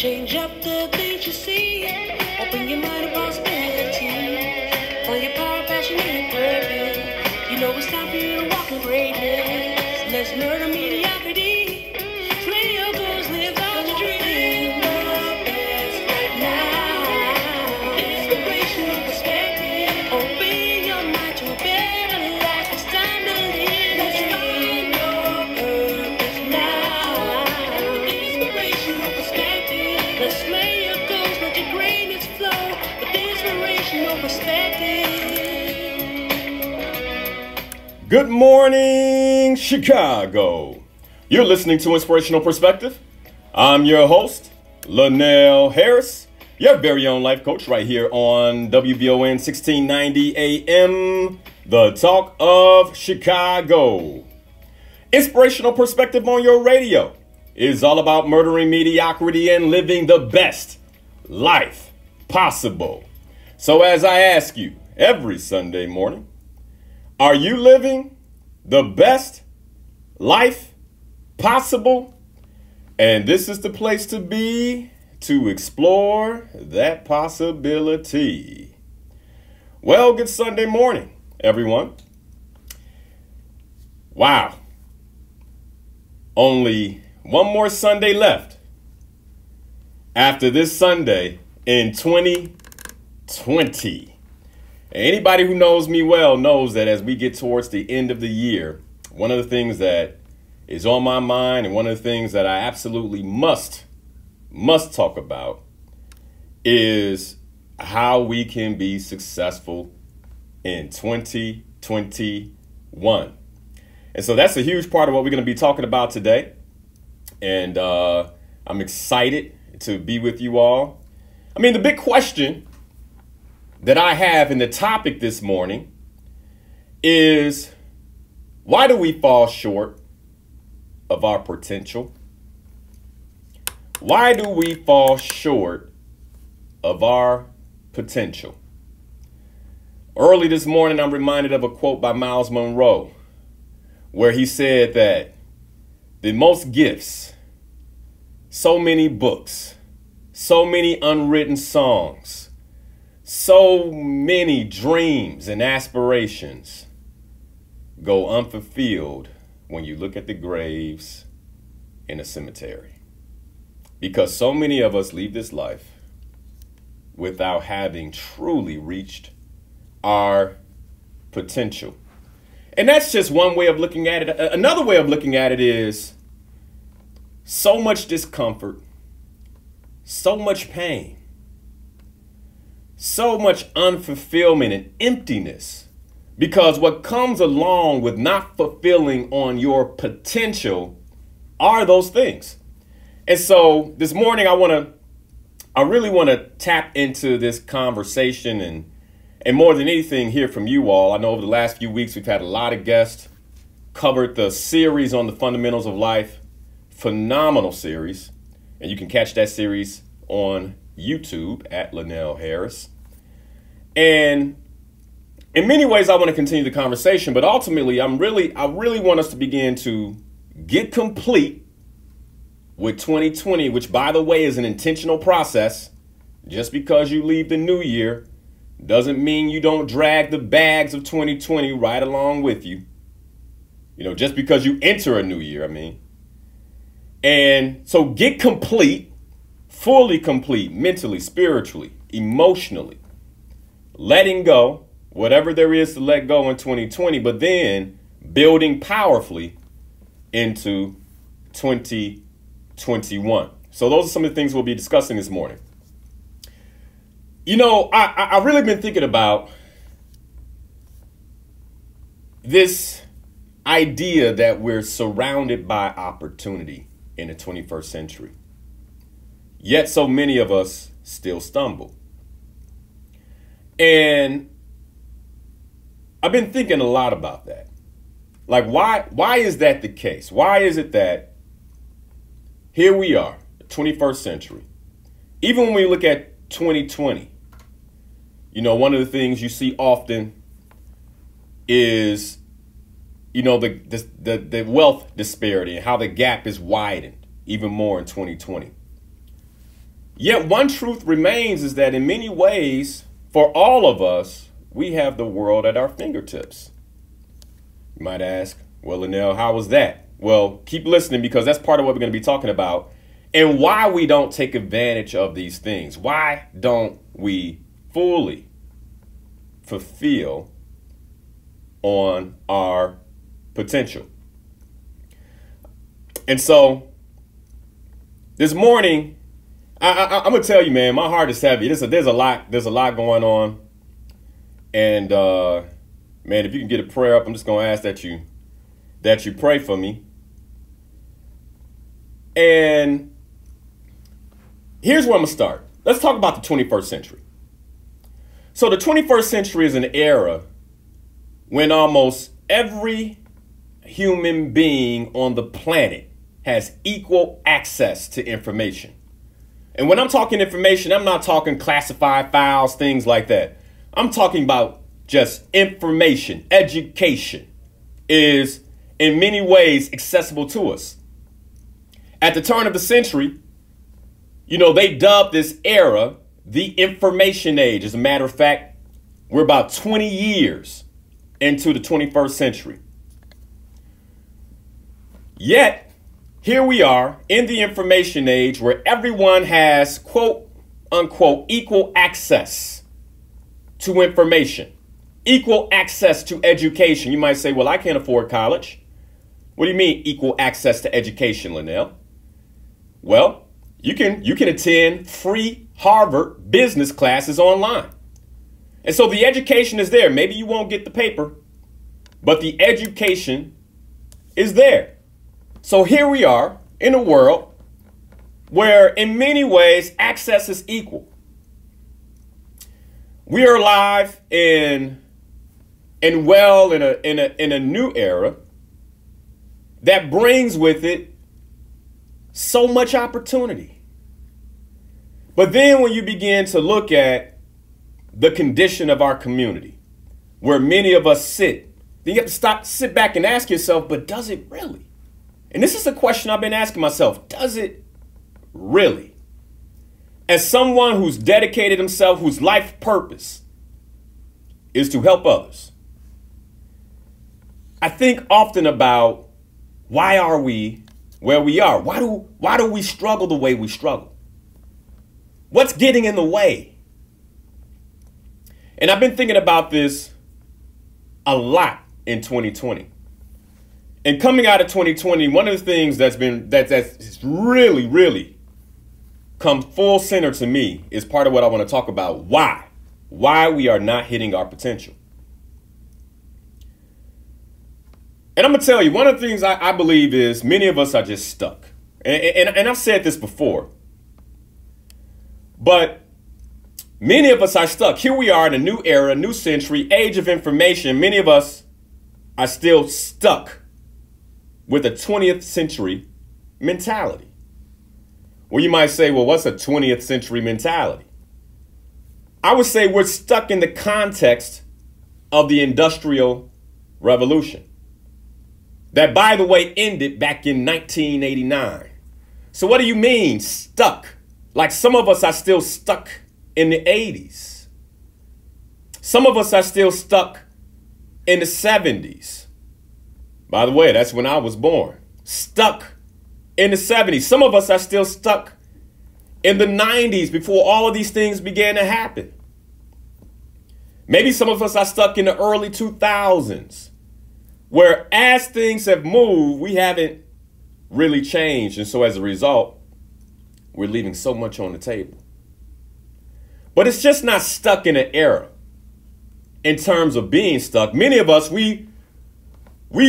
Change up the things you see. Open your mind to possibility. Find your power, passion, and your purpose. You know it's time for you to walk in greatness. Let's murder mediocrity. Slay your goals, live out your dream. The best right now. Inspirational perspective. Open your mind to a better life. It's time to live. Let's find your purpose now. Inspirational perspective. Let's slay your goals, let your greatness flow with inspirational perspective. Good morning, Chicago. You're listening to Inspirational Perspective. I'm your host, Linal Harris, your very own life coach right here on WVON 1690 AM, the talk of Chicago. Inspirational Perspective on your radio is all about murdering mediocrity and living the best life possible. So as I ask you every Sunday morning, are you living the best life possible? And this is the place to be to explore that possibility. Well, good Sunday morning, everyone. Wow. Only one more Sunday left after this Sunday in 2020. Anybody who knows me well knows that as we get towards the end of the year, one of the things that is on my mind and one of the things that I absolutely must talk about is how we can be successful in 2021. And so that's a huge part of what we're going to be talking about today. And I'm excited to be with you all. I mean, the big question that I have in the topic this morning is, why do we fall short of our potential? Why do we fall short of our potential? Early this morning, I'm reminded of a quote by Miles Monroe, where he said that the most gifts, so many books, so many unwritten songs, so many dreams and aspirations go unfulfilled when you look at the graves in a cemetery. Because so many of us leave this life without having truly reached our potential. And that's just one way of looking at it. Another way of looking at it is so much discomfort, so much pain, so much unfulfillment and emptiness, because what comes along with not fulfilling on your potential are those things. And so this morning, I really want to tap into this conversation and more than anything, hear from you all. I know over the last few weeks, we've had a lot of guests, covered the series on the fundamentals of life, phenomenal series. And you can catch that series on YouTube at Linal Harris. And in many ways, I want to continue the conversation, but ultimately, I really want us to begin to get complete with 2020, which, by the way, is an intentional process. Just because you leave the new year doesn't mean you don't drag the bags of 2020 right along with you. You know, just because you enter a new year, I mean. And so get complete, fully complete, mentally, spiritually, emotionally, letting go, whatever there is to let go in 2020, but then building powerfully into 2021. So those are some of the things we'll be discussing this morning. You know, I've really been thinking about this idea that we're surrounded by opportunity in the 21st century. Yet so many of us still stumble. And I've been thinking a lot about that. Like, why is that the case? Why is it that here we are, the 21st century, even when we look at 2020, you know, one of the things you see often is, you know, the wealth disparity and how the gap is widened even more in 2020. Yet one truth remains is that in many ways, for all of us, we have the world at our fingertips. You might ask, well, Linal, how was that? Well, keep listening, because that's part of what we're going to be talking about and why we don't take advantage of these things. Why don't we fully fulfill on our potential? And so this morning, I'm gonna tell you, man, my heart is heavy. There's a lot going on, and man, if you can get a prayer up, I'm just gonna ask that you pray for me. And here's where I'm gonna start. Let's talk about the 21st century. So the 21st century is an era when almost every human being on the planet has equal access to information. And when I'm talking information, I'm not talking classified files, things like that. I'm talking about just information. Education is in many ways accessible to us. At the turn of the century, you know, they dubbed this era the information age. As a matter of fact, we're about 20 years into the 21st century. Yet, here we are in the information age where everyone has, quote unquote, equal access to information, equal access to education. You might say, well, I can't afford college. What do you mean equal access to education, Linal? Well, you can attend free Harvard business classes online. And so the education is there. Maybe you won't get the paper, but the education is there. So here we are in a world where in many ways access is equal. We are alive in a new era that brings with it so much opportunity. But then when you begin to look at the condition of our community, where many of us sit, then you have to sit back and ask yourself, but does it really? And this is a question I've been asking myself. Does it really? As someone who's dedicated himself, whose life purpose is to help others, I think often about why are we where we are? Why do we struggle the way we struggle? What's getting in the way? And I've been thinking about this a lot in 2020. And coming out of 2020, one of the things that's really come full center to me is part of what I want to talk about. Why we are not hitting our potential. And I'm going to tell you, one of the things I believe is many of us are just stuck. And I've said this before, but many of us are stuck. Here we are in a new era, new century, age of information. Many of us are still stuck with a 20th century mentality. Well, you might say, well, what's a 20th century mentality? I would say we're stuck in the context of the Industrial Revolution. That, by the way, ended back in 1989. So what do you mean stuck? Like some of us are still stuck in the 80s. Some of us are still stuck in the 70s. By the way, that's when I was born. Stuck in the 70s. Some of us are still stuck in the 90s before all of these things began to happen. Maybe some of us are stuck in the early 2000s, where as things have moved, we haven't really changed. And so as a result, we're leaving so much on the table. But it's just not stuck in an era in terms of being stuck. Many of us, we've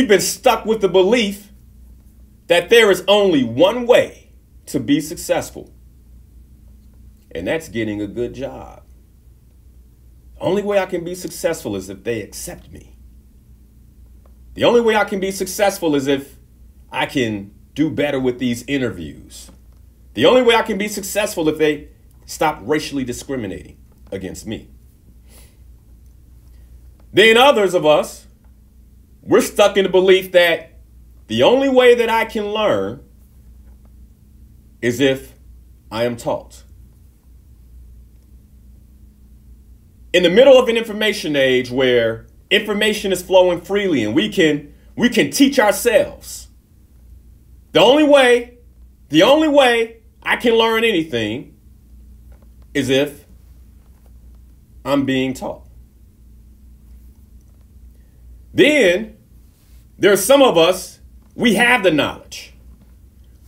been stuck with the belief that there is only one way to be successful, and that's getting a good job. The only way I can be successful is if they accept me. The only way I can be successful is if I can do better with these interviews. The only way I can be successful if they stop racially discriminating against me. Then others of us, we're stuck in the belief that the only way that I can learn is if I am taught. in the middle of an information age where information is flowing freely and we can teach ourselves. The only way I can learn anything is if I'm being taught. Then there are some of us, we have the knowledge,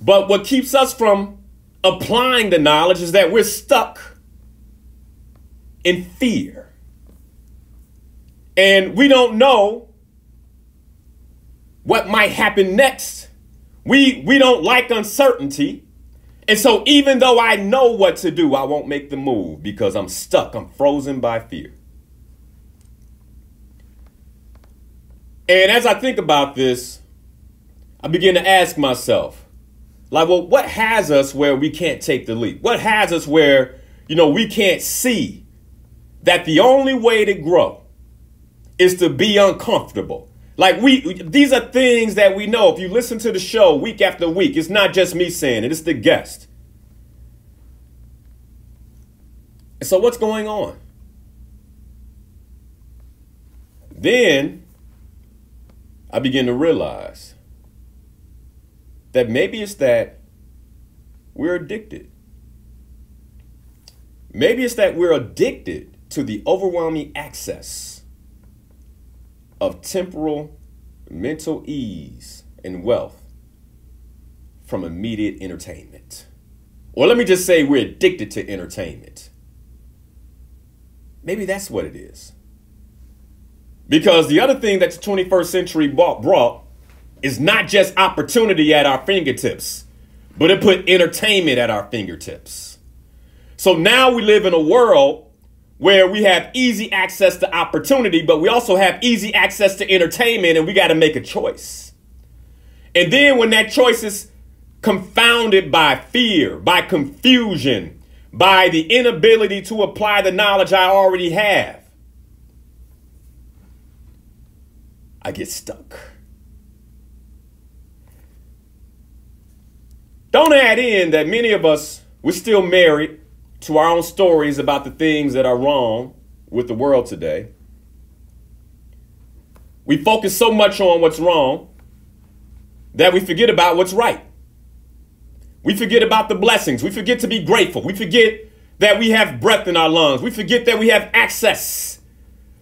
but what keeps us from applying the knowledge is that we're stuck in fear. And we don't know what might happen next. We don't like uncertainty. And so even though I know what to do, I won't make the move because I'm stuck. I'm frozen by fear. And as I think about this, I begin to ask myself, like, well, what has us where we can't take the leap? What has us where, we can't see that the only way to grow is to be uncomfortable? Like these are things that we know. If you listen to the show week after week, it's not just me saying it, it's the guest. And so what's going on? Then I begin to realize that maybe it's that we're addicted. Maybe it's that we're addicted to the overwhelming access of temporal mental ease and wealth from immediate entertainment. Or let me just say we're addicted to entertainment. Maybe that's what it is. Because the other thing that the 21st century brought is not just opportunity at our fingertips, but it put entertainment at our fingertips. So now we live in a world where we have easy access to opportunity, but we also have easy access to entertainment, and we got to make a choice. And then when that choice is confounded by fear, by confusion, by the inability to apply the knowledge I already have, I get stuck. Don't add in that many of us, we're still married to our own stories about the things that are wrong with the world today. We focus so much on what's wrong that we forget about what's right. We forget about the blessings. We forget to be grateful. We forget that we have breath in our lungs. We forget that we have access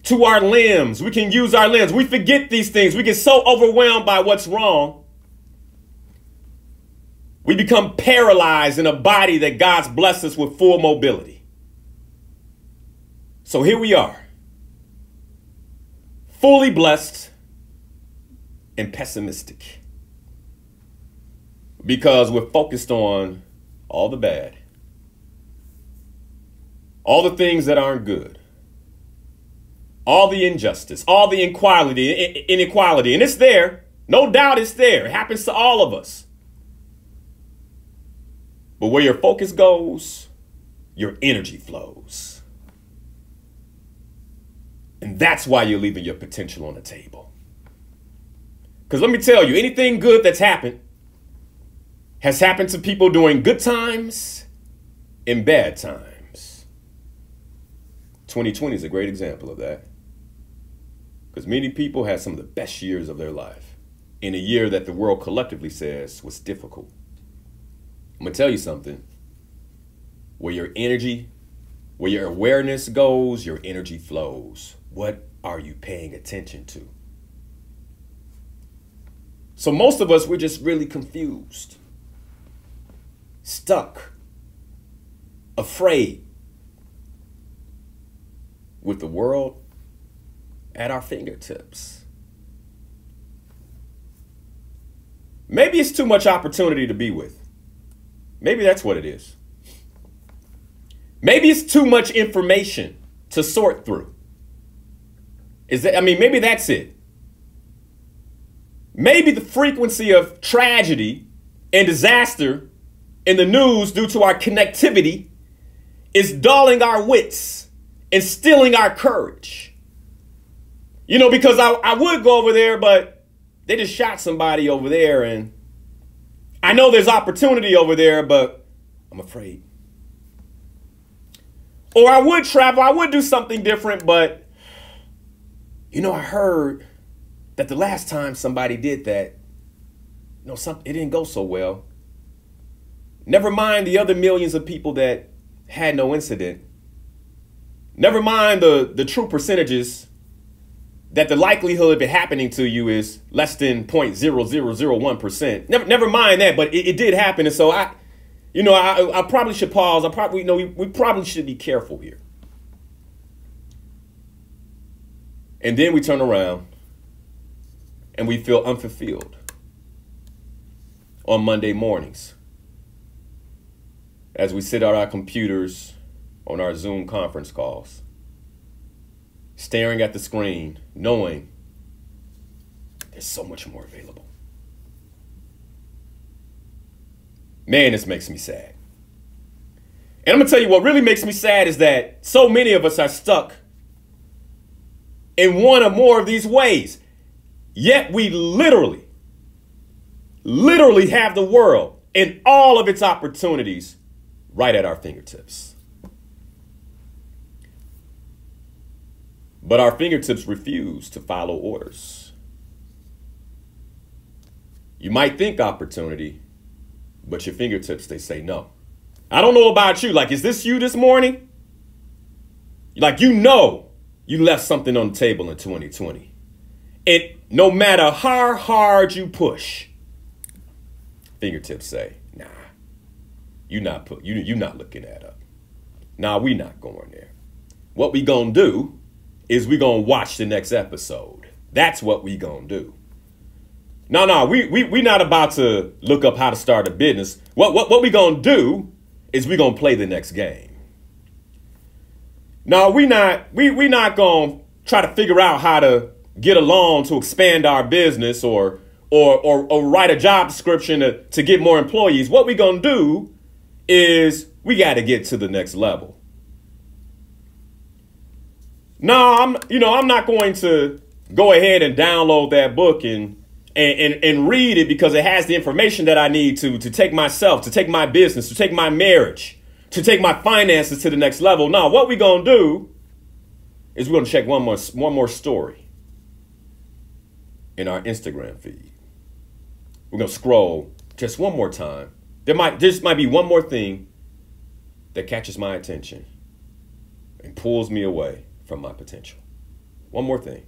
to our limbs. We can use our limbs. We forget these things. We get so overwhelmed by what's wrong. We become paralyzed in a body that God's blessed us with full mobility. So here we are, fully blessed and pessimistic, because we're focused on all the bad, all the things that aren't good, all the injustice, all the inequality. And it's there. No doubt it's there. It happens to all of us. But where your focus goes, your energy flows. And that's why you're leaving your potential on the table. Because let me tell you, anything good that's happened has happened to people during good times and bad times. 2020 is a great example of that. Because many people had some of the best years of their life in a year that the world collectively says was difficult. I'm going to tell you something. Where your energy, where your awareness goes, your energy flows. What are you paying attention to? So most of us, we're just really confused, stuck, afraid, with the world at our fingertips. Maybe it's too much opportunity to be with. Maybe that's what it is. Maybe it's too much information to sort through. Maybe that's it. Maybe the frequency of tragedy and disaster in the news due to our connectivity is dulling our wits and stealing our courage. Because I would go over there, but they just shot somebody over there, and I know there's opportunity over there, but I'm afraid. Or I would travel, I would do something different, but, you know, I heard that the last time somebody did that, you know, it didn't go so well. Never mind the other millions of people that had no incident. Never mind the true percentages that the likelihood of it happening to you is less than 0.0001%. Never mind that, but it did happen. And so I probably should pause. We probably should be careful here. And then we turn around and we feel unfulfilled on Monday mornings as we sit at our computers on our Zoom conference calls, staring at the screen, knowing there's so much more available. Man, this makes me sad. And I'm going to tell you what really makes me sad is that so many of us are stuck in one or more of these ways. Yet we literally have the world and all of its opportunities right at our fingertips. But our fingertips refuse to follow orders. You might think opportunity, but your fingertips, they say no. I don't know about you. Like, is this you this morning? Like, you know you left something on the table in 2020. And no matter how hard you push, fingertips say, nah, you're not looking that up. Nah, we not going there. What we gonna do is we gonna watch the next episode. That's what we gonna do. No, we not about to look up how to start a business. What we gonna do is we gonna play the next game. No, we not gonna try to figure out how to get a loan to expand our business or write a job description to get more employees. What we gonna do is we got to get to the next level. No, I'm not going to go ahead and download that book and read it because it has the information that I need to take myself, to take my business, to take my marriage, to take my finances to the next level. No, what we're going to do is we're going to check one more story in our Instagram feed. We're going to scroll just one more time. There might be one more thing that catches my attention and pulls me away from my potential. One more thing.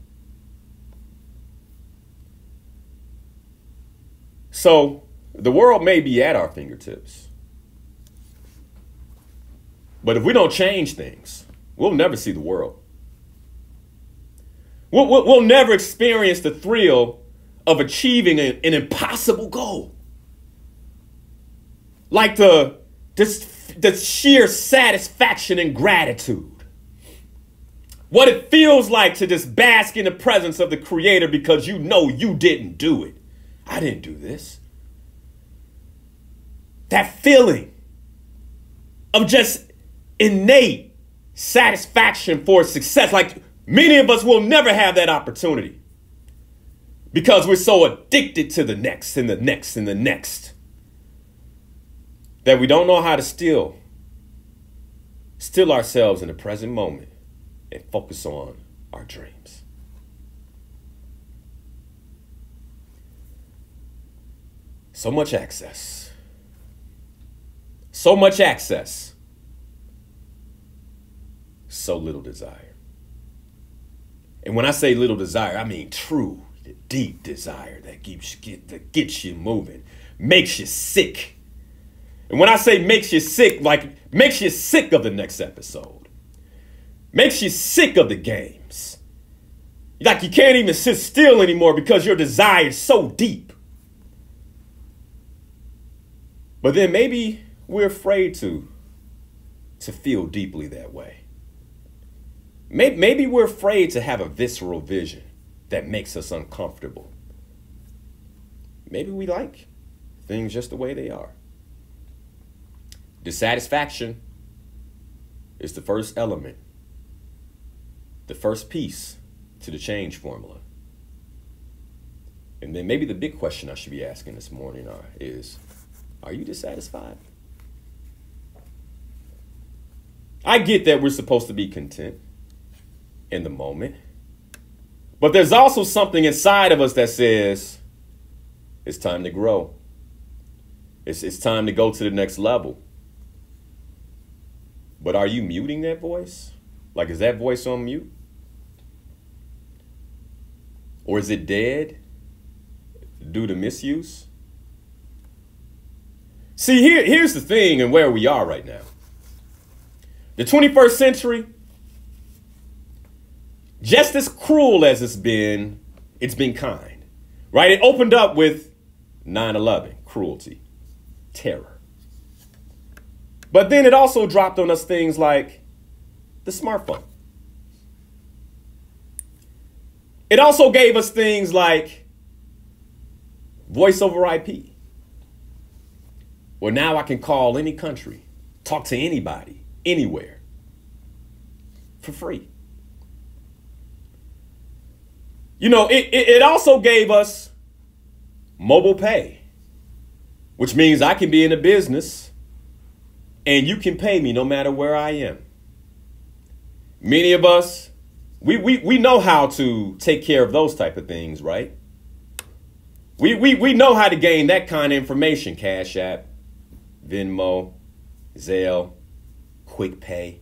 So the world may be at our fingertips, but if we don't change things, we'll never see the world. We'll never experience the thrill of achieving an impossible goal. Like the sheer satisfaction and gratitude. What it feels like to just bask in the presence of the Creator because you know you didn't do it. I didn't do this. That feeling of just innate satisfaction for success. Like many of us will never have that opportunity because we're so addicted to the next and the next and the next that we don't know how to still ourselves in the present moment and focus on our dreams. So much access. So much access. So little desire. And when I say little desire, I mean true, deep desire that gets you moving, makes you sick. And when I say makes you sick, like makes you sick of the next episode, makes you sick of the games. Like you can't even sit still anymore because your desire is so deep. But then maybe we're afraid to feel deeply that way. Maybe we're afraid to have a visceral vision that makes us uncomfortable. Maybe we like things just the way they are. Dissatisfaction is the first element, the first piece to the change formula. And then maybe the big question I should be asking this morning is, are you dissatisfied? I get that we're supposed to be content in the moment. But there's also something inside of us that says it's time to grow. It's time to go to the next level. But are you muting that voice? Like, is that voice on mute? Or is it dead due to misuse? See, here's the thing and where we are right now. The 21st century, just as cruel as it's been kind, right? It opened up with 9/11, cruelty, terror. But then it also dropped on us things like the smartphone. It also gave us things like voice over IP. Well, now I can call any country, talk to anybody, anywhere, for free. You know, it also gave us mobile pay, which means I can be in a business and you can pay me no matter where I am. Many of us, we know how to take care of those type of things, right? We know how to gain that kind of information. Cash App, Venmo, Zelle, Quick Pay.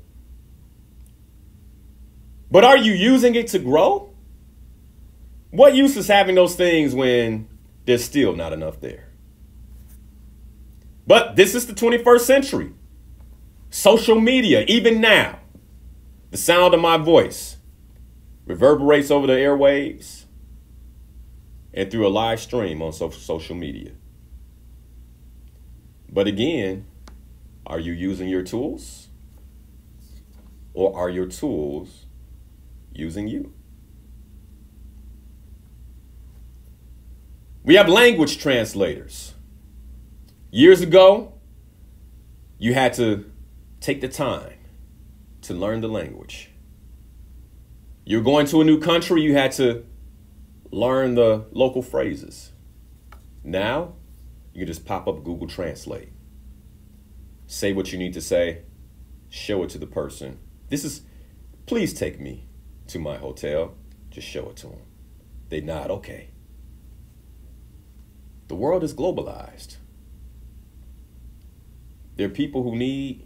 But are you using it to grow? What use is having those things when there's still not enough there? But this is the 21st century. Social media, even now, the sound of my voice reverberates over the airwaves and through a live stream on social media. But again, are you using your tools? Or are your tools using you? We have language translators. Years ago, you had to take the time to learn the language. You're going to a new country, you had to learn the local phrases. Now, you can just pop up Google Translate. Say what you need to say, show it to the person. Please take me to my hotel. Just show it to them. They nod, okay. The world is globalized. There are people who need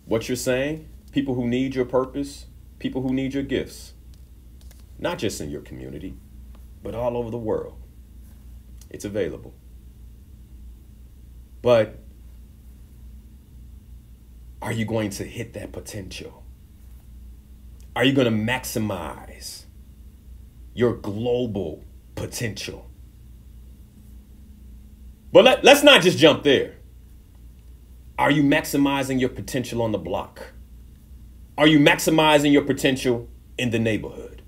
what you're saying, people who need your purpose, people who need your gifts. Not just in your community, but all over the world. It's available. But are you going to hit that potential? Are you going to maximize your global potential? But let's not just jump there. Are you maximizing your potential on the block? Are you maximizing your potential in the neighborhood?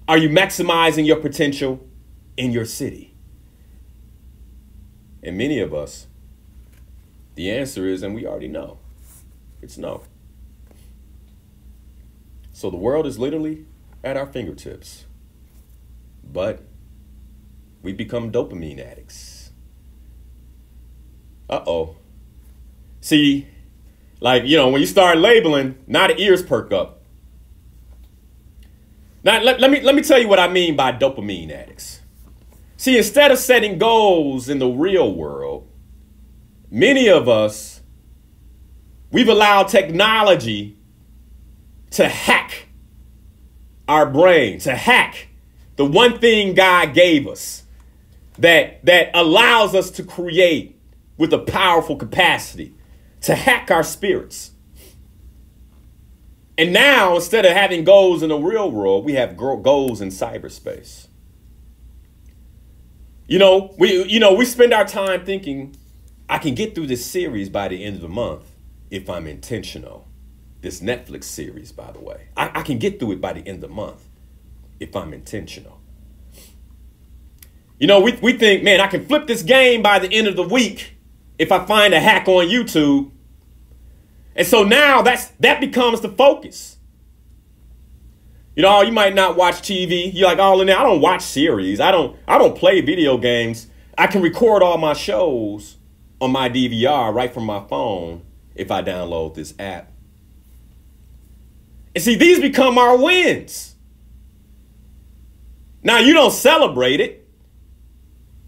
Are you maximizing your potential in your city? And many of us, the answer is, and we already know, it's no. So the world is literally at our fingertips, but we become dopamine addicts. Uh-oh. See, like, when you start labeling, now the ears perk up. Now, let me tell you what I mean by dopamine addicts. See, instead of setting goals in the real world, many of us, we've allowed technology to hack our brain, to hack the one thing God gave us that allows us to create with a powerful capacity, to hack our spirits. And now, instead of having goals in the real world, we have goals in cyberspace. We spend our time thinking, I can get through this series by the end of the month if I'm intentional. This Netflix series, by the way. I can get through it by the end of the month if I'm intentional. We think, man, I can flip this game by the end of the week if I find a hack on YouTube. And so now that becomes the focus. You might not watch TV. You're like, oh, Linal, I don't watch series. I don't play video games. I can record all my shows on my DVR right from my phone if I download this app And see, these become our wins. Now, you don't celebrate it,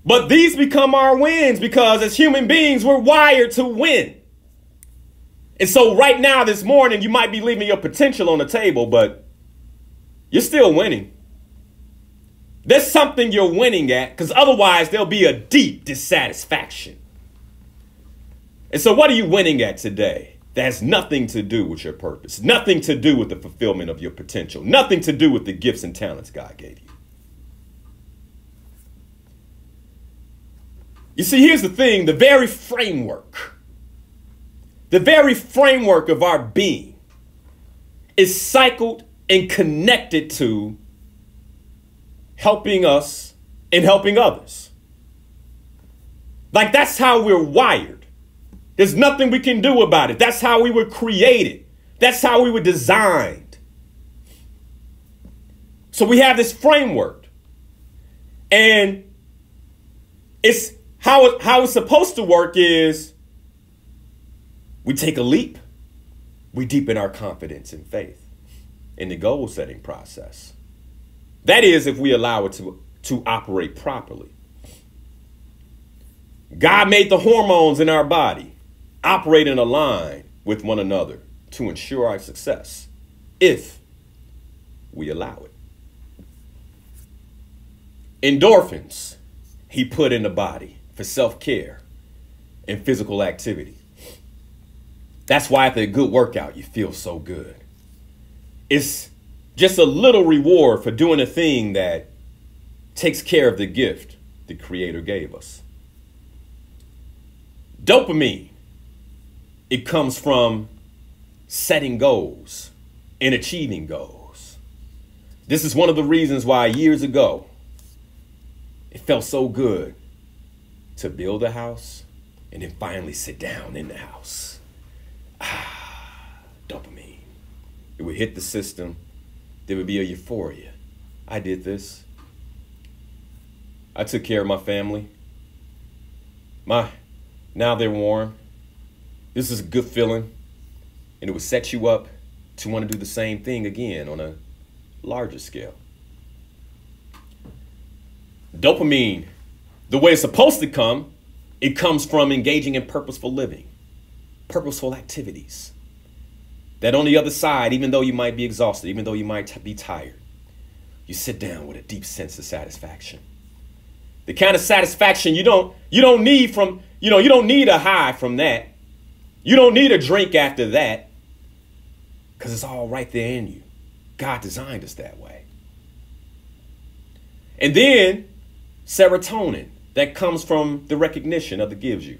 but these become our wins because as human beings, we're wired to win. And so right now, this morning, you might be leaving your potential on the table, but you're still winning. There's something you're winning at, because otherwise there'll be a deep dissatisfaction. And so what are you winning at today? That has nothing to do with your purpose, nothing to do with the fulfillment of your potential, nothing to do with the gifts and talents God gave you. You see, here's the thing, the very framework of our being is cycled and connected to helping us and helping others. Like, that's how we're wired. There's nothing we can do about it. That's how we were created. That's how we were designed. So we have this framework. And it's how it's supposed to work is we take a leap. We deepen our confidence and faith in the goal setting process. That is, if we allow it to operate properly. God made the hormones in our body operate in a line with one another to ensure our success, if we allow it. Endorphins, he put in the body for self-care and physical activity. That's why after a good workout, you feel so good. It's just a little reward for doing a thing that takes care of the gift the Creator gave us. Dopamine, it comes from setting goals and achieving goals. This is one of the reasons why years ago, it felt so good to build a house and then finally sit down in the house. Dopamine. It would hit the system. There would be a euphoria. I did this. I took care of my family. Now they're warm. This is a good feeling. And it would set you up to want to do the same thing again on a larger scale. Dopamine, the way it's supposed to come, it comes from engaging in purposeful living, purposeful activities. That on the other side, even though you might be exhausted, even though you might be tired, you sit down with a deep sense of satisfaction. The kind of satisfaction you don't need from, you don't need a high from that. You don't need a drink after that, because it's all right there in you. God designed us that way. And then serotonin, that comes from the recognition others gives you,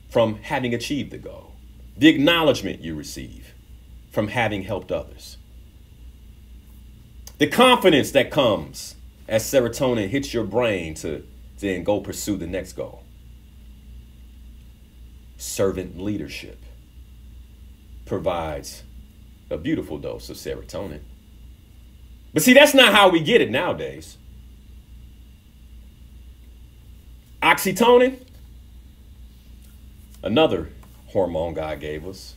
from having achieved the goal. The acknowledgement you receive from having helped others. The confidence that comes as serotonin hits your brain to then go pursue the next goal. Servant leadership provides a beautiful dose of serotonin. But see, that's not how we get it nowadays. Oxytocin, another hormone God gave us.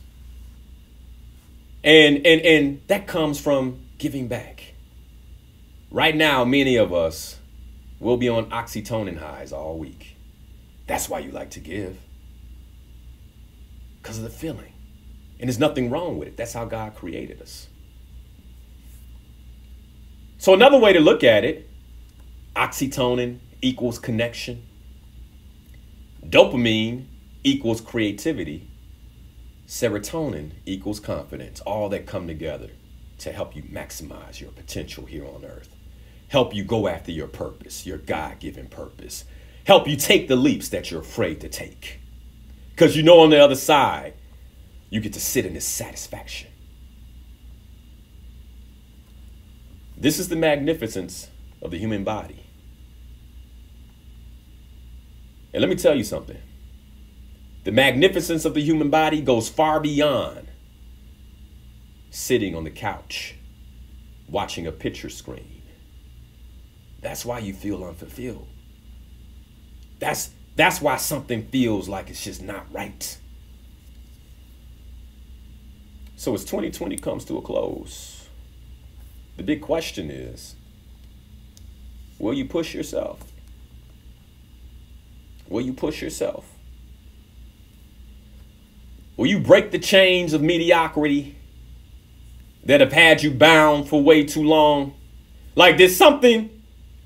And that comes from giving back. Right now, many of us will be on oxytocin highs all week. That's why you like to give. Because of the feeling. And there's nothing wrong with it. That's how God created us. So another way to look at it, oxytocin equals connection. Dopamine equals creativity. Serotonin equals confidence. All that come together to help you maximize your potential here on earth. Help you go after your purpose, your God-given purpose. Help you take the leaps that you're afraid to take. Because you know on the other side, you get to sit in this satisfaction. This is the magnificence of the human body. And let me tell you something. The magnificence of the human body goes far beyond sitting on the couch, watching a picture screen. That's why you feel unfulfilled. That's why something feels like it's just not right. So as 2020 comes to a close, the big question is, will you push yourself? Will you push yourself? Will you break the chains of mediocrity that have had you bound for way too long? Like, there's something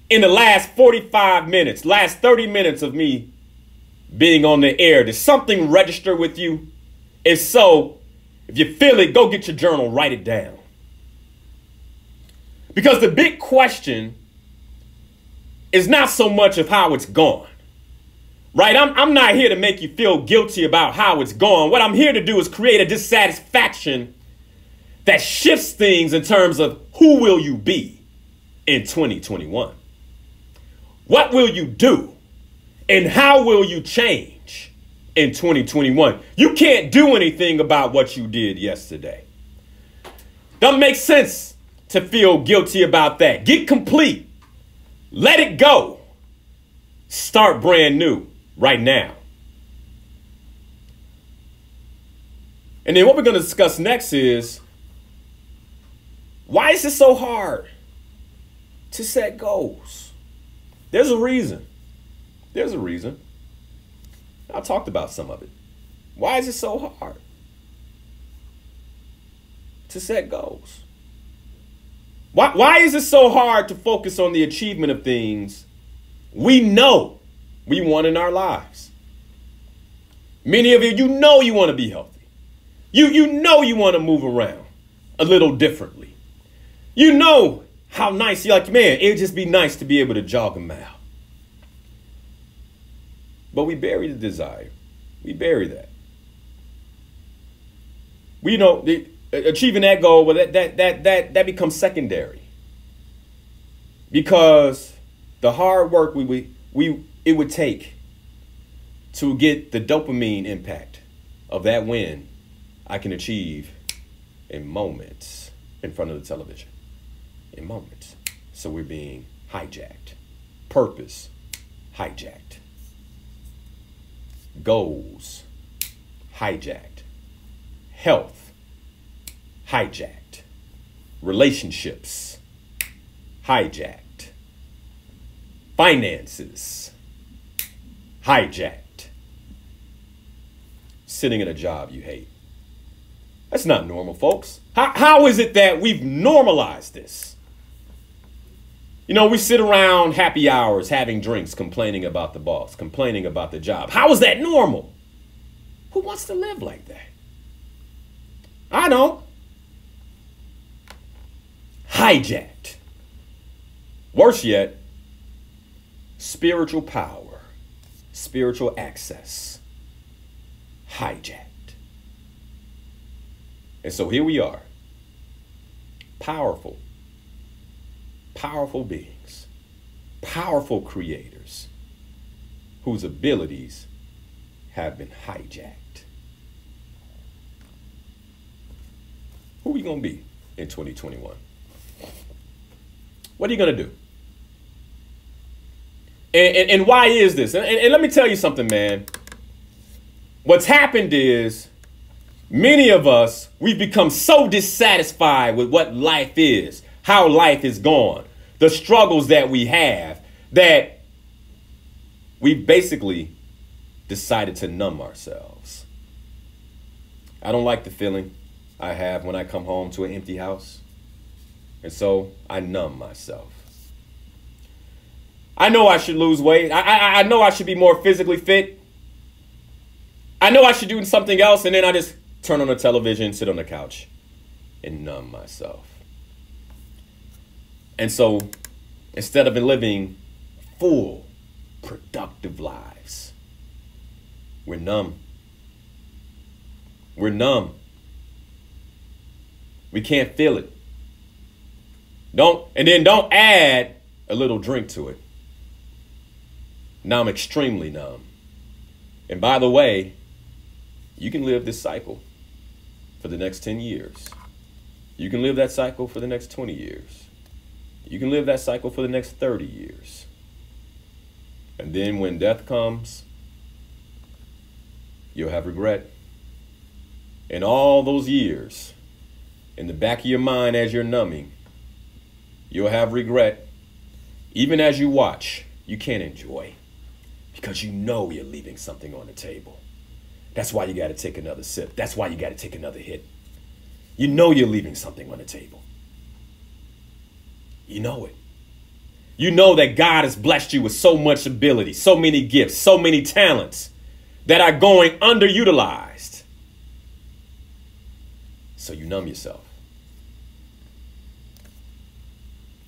in the last 45 minutes, last 30 minutes of me being on the air, does something register with you? If so, if you feel it, go get your journal, write it down. Because the big question is not so much of how it's gone, right? I'm not here to make you feel guilty about how it's gone. What I'm here to do is create a dissatisfaction that shifts things in terms of who will you be in 2021? What will you do? And how will you change in 2021? You can't do anything about what you did yesterday. Doesn't make sense to feel guilty about that. Get complete. Let it go. Start brand new right now. And then what we're going to discuss next is, why is it so hard to set goals? There's a reason. There's a reason. I talked about some of it. Why is it so hard to set goals? Why is it so hard to focus on the achievement of things we know we want in our lives? Many of you, you know you want to be healthy. You know you want to move around a little differently. You know how nice, you're like, man, it'd just be nice to be able to jog a mile. But we bury the desire. We bury that. We know achieving that goal, well, that becomes secondary. Because the hard work it would take to get the dopamine impact of that win, I can achieve in moments in front of the television. In moments. So we're being hijacked. Purpose hijacked. Goals hijacked. Health hijacked. Relationships hijacked. Finances hijacked. Sitting in a job you hate. That's not normal, folks. How is it that we've normalized this? You know, we sit around happy hours having drinks, complaining about the boss, complaining about the job. How is that normal? Who wants to live like that? I don't. Hijacked. Worse yet, spiritual power, spiritual access, hijacked. And so here we are, powerful beings, powerful creators whose abilities have been hijacked. Who are we going to be in 2021? What are you going to do? And why is this? And let me tell you something, man. What's happened is many of us, we've become so dissatisfied with what life is, how life is gone, the struggles that we have, that we've basically decided to numb ourselves. I don't like the feeling I have when I come home to an empty house. And so I numb myself. I know I should lose weight. I know I should be more physically fit. I know I should do something else. And then I just turn on the television, sit on the couch, and numb myself. And so instead of living full, productive lives, we're numb. We're numb. We can't feel it. Don't add a little drink to it. Now I'm extremely numb. And by the way, you can live this cycle for the next 10 years. You can live that cycle for the next 20 years. You can live that cycle for the next 30 years. And then when death comes, you'll have regret. And all those years in the back of your mind as you're numbing, you'll have regret. Even as you watch, you can't enjoy because you know you're leaving something on the table. That's why you got to take another sip. That's why you got to take another hit. You know you're leaving something on the table. You know it. You know that God has blessed you with so much ability, so many gifts, so many talents that are going underutilized. So you numb yourself.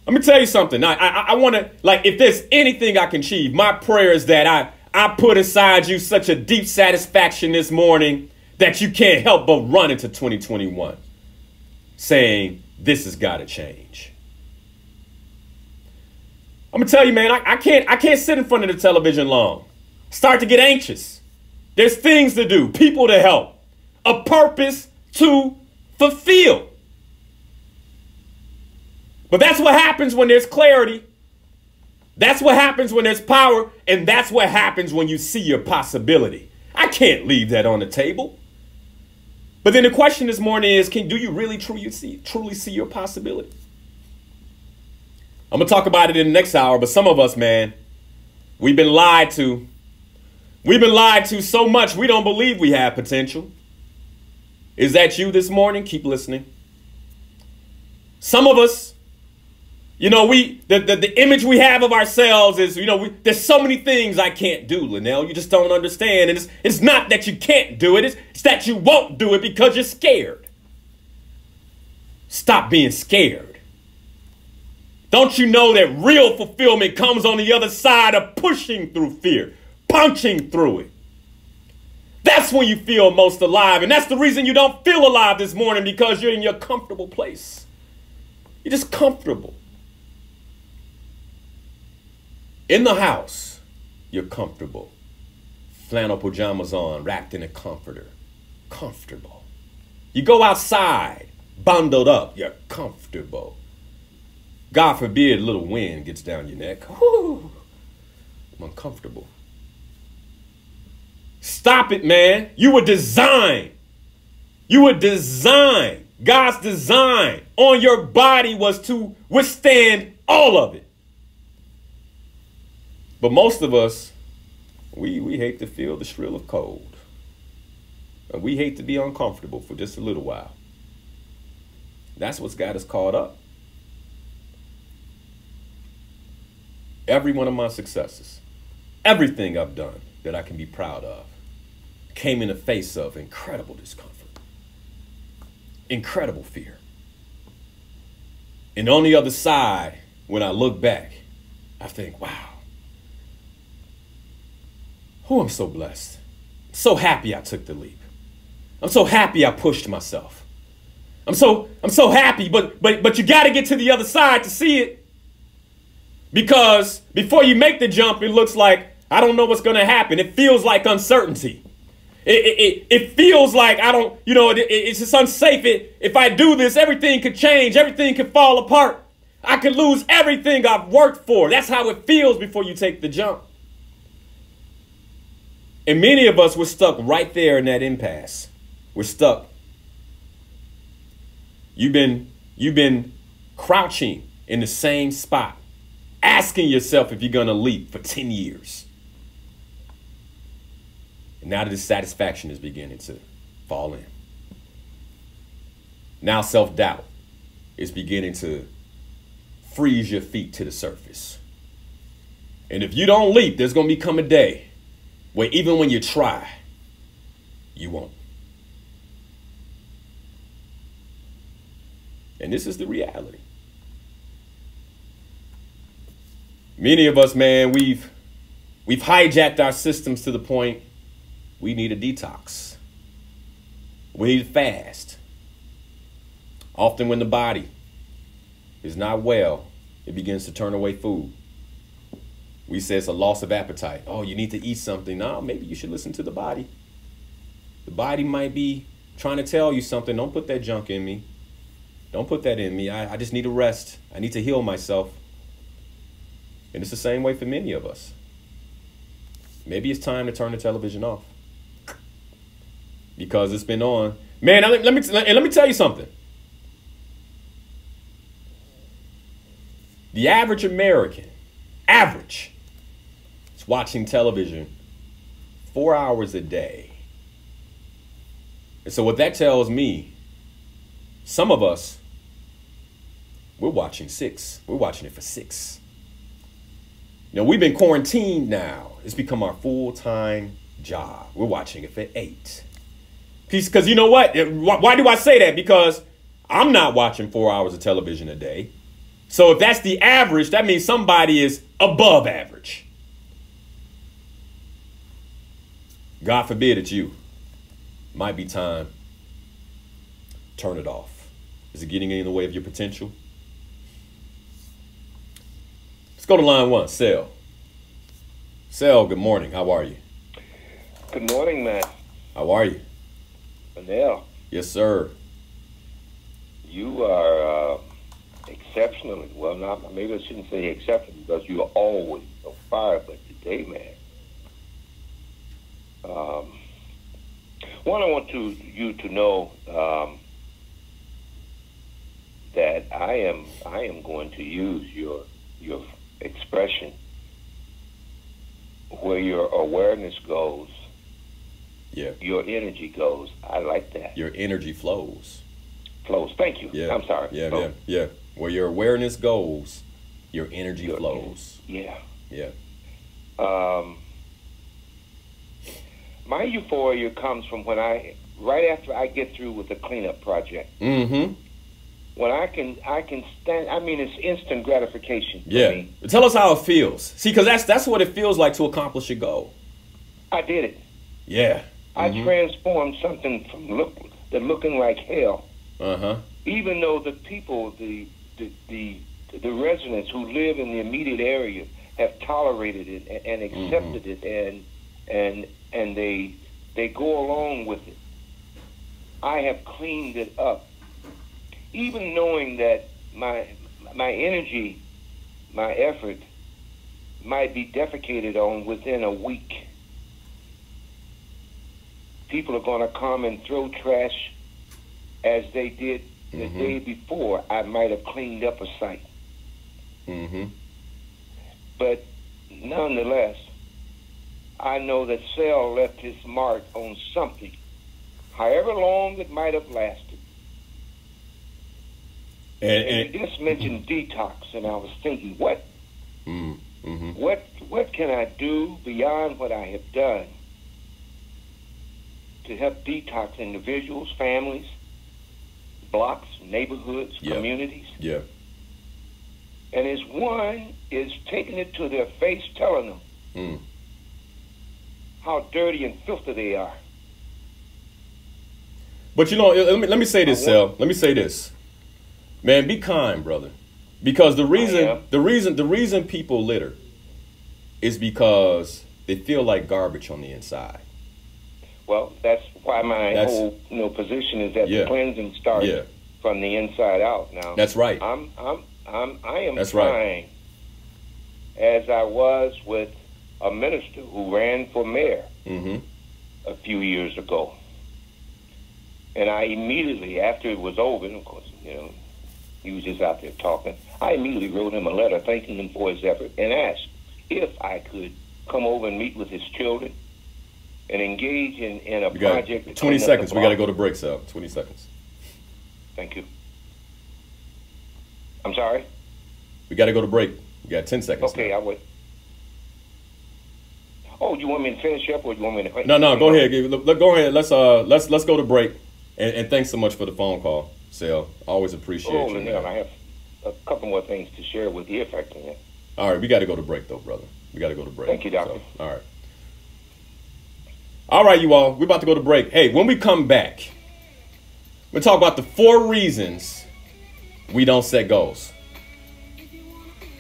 Let me tell you something. I want to, like, if there's anything I can achieve, my prayer is that I put inside you such a deep satisfaction this morning that you can't help but run into 2021 saying, this has got to change. I'm going to tell you, man, I can't sit in front of the television long. Start to get anxious. There's things to do, people to help, a purpose to fulfill. But that's what happens when there's clarity. That's what happens when there's power. And that's what happens when you see your possibility. I can't leave that on the table. But then the question this morning is, do you really truly see your possibility? I'm going to talk about it in the next hour. But some of us, man, we've been lied to. We've been lied to so much we don't believe we have potential. Is that you this morning? Keep listening. Some of us, you know, the image we have of ourselves is, you know, there's so many things I can't do, Linal. You just don't understand. And it's not that you can't do it. It's that you won't do it because you're scared. Stop being scared. Don't you know that real fulfillment comes on the other side of pushing through fear, punching through it? That's when you feel most alive. And that's the reason you don't feel alive this morning, because you're in your comfortable place. You're just comfortable. In the house, you're comfortable. Flannel pajamas on, wrapped in a comforter. Comfortable. You go outside, bundled up, you're comfortable. God forbid a little wind gets down your neck. Whew, I'm uncomfortable. Stop it, man. You were designed. You were designed. God's design on your body was to withstand all of it. But most of us, we hate to feel the thrill of cold. And we hate to be uncomfortable for just a little while. That's what's got us caught up. Every one of my successes, everything I've done that I can be proud of, came in the face of incredible discomfort, incredible fear. And on the other side, when I look back, I think, wow. Oh, I'm so blessed. I'm so happy I took the leap. I'm so happy I pushed myself. I'm so happy, but you got to get to the other side to see it. Because before you make the jump, it looks like, I don't know what's going to happen. It feels like uncertainty. It feels like I don't, you know, it's just unsafe. If I do this, everything could change. Everything could fall apart. I could lose everything I've worked for. That's how it feels before you take the jump. And many of us, we're stuck right there in that impasse. We're stuck. You've been crouching in the same spot, asking yourself if you're going to leap for 10 years. And now the dissatisfaction is beginning to fall in. Now self-doubt is beginning to freeze your feet to the surface. And if you don't leap, there's going to become a day where even when you try, you won't. And this is the reality. Many of us, man, we've hijacked our systems to the point we need a detox. We need to fast. Often when the body is not well, it begins to turn away food. We say it's a loss of appetite. Oh, you need to eat something. No, maybe you should listen to the body. The body might be trying to tell you something. Don't put that junk in me. Don't put that in me. I just need to rest. I need to heal myself. And it's the same way for many of us. Maybe it's time to turn the television off. Because it's been on. Man, let me tell you something. The average American, average, is watching television 4 hours a day. And so what that tells me, some of us, we're watching 6. We're watching it for 6. You know, we've been quarantined now. It's become our full-time job. We're watching it for 8. Because you know what? Why do I say that? Because I'm not watching 4 hours of television a day. So if that's the average, that means somebody is above average. God forbid it's you. Might be time. Turn it off. Is it getting in the way of your potential? Let's go to line 1. Sel. Sel, good morning. How are you? Good morning, man. How are you? Linal. Yes, sir. You are exceptionally, well, not maybe I shouldn't say exceptional because you are always on fire, but today, man. One, I want you to know that I am going to use your expression where your awareness goes. Yeah. Your energy goes. I like that. Your energy flows. Flows. Thank you. Yeah. I'm sorry. Yeah, flows. yeah. Where your awareness goes, your energy flows. Yeah. Yeah. My euphoria comes from when right after I get through with the cleanup project. Mm-hmm. When I can stand, I mean, it's instant gratification for me. Tell us how it feels. See, because that's what it feels like to accomplish your goal. I did it. Yeah. I transformed something from looking like hell. Uh-huh. Even though the people, the residents who live in the immediate area have tolerated it and accepted it and they go along with it. I have cleaned it up. Even knowing that my energy, my effort might be defecated on within a week. People are going to come and throw trash as they did the day before. I might have cleaned up a site. Mm-hmm. But nonetheless, I know that Sel left his mark on something, however long it might have lasted. And you just mentioned detox, and I was thinking, what can I do beyond what I have done to help detox individuals, families, blocks, neighborhoods, communities? Yeah. And one is taking it to their face, telling them how dirty and filthy they are. But you know, let me say this, Sel. Let me say this. Man, be kind, brother. Because the reason people litter is because they feel like garbage on the inside. Well, that's why my whole position is that the cleansing starts from the inside out. Now, that's right. I am trying, as I was with a minister who ran for mayor a few years ago, and I immediately, after it was over, and of course, he was just out there talking, I immediately wrote him a letter thanking him for his effort and asked if I could come over and meet with his children and engage in a project. 20 seconds. We got to go to break, Sel. 20 seconds. Thank you. I'm sorry? We got to go to break. We got 10 seconds. Okay, now. I would. Oh, you want me to finish up, or you want me to? No. Go ahead. Go ahead. Let's go to break. And thanks so much for the phone call, Sel. Always appreciate you. Man. I have a couple more things to share with you if I can. All right, we got to go to break though, brother. We got to go to break. Thank you, doctor. So, all right, you all. We're about to go to break. Hey, when we come back, we'll talk about the 4 reasons we don't set goals.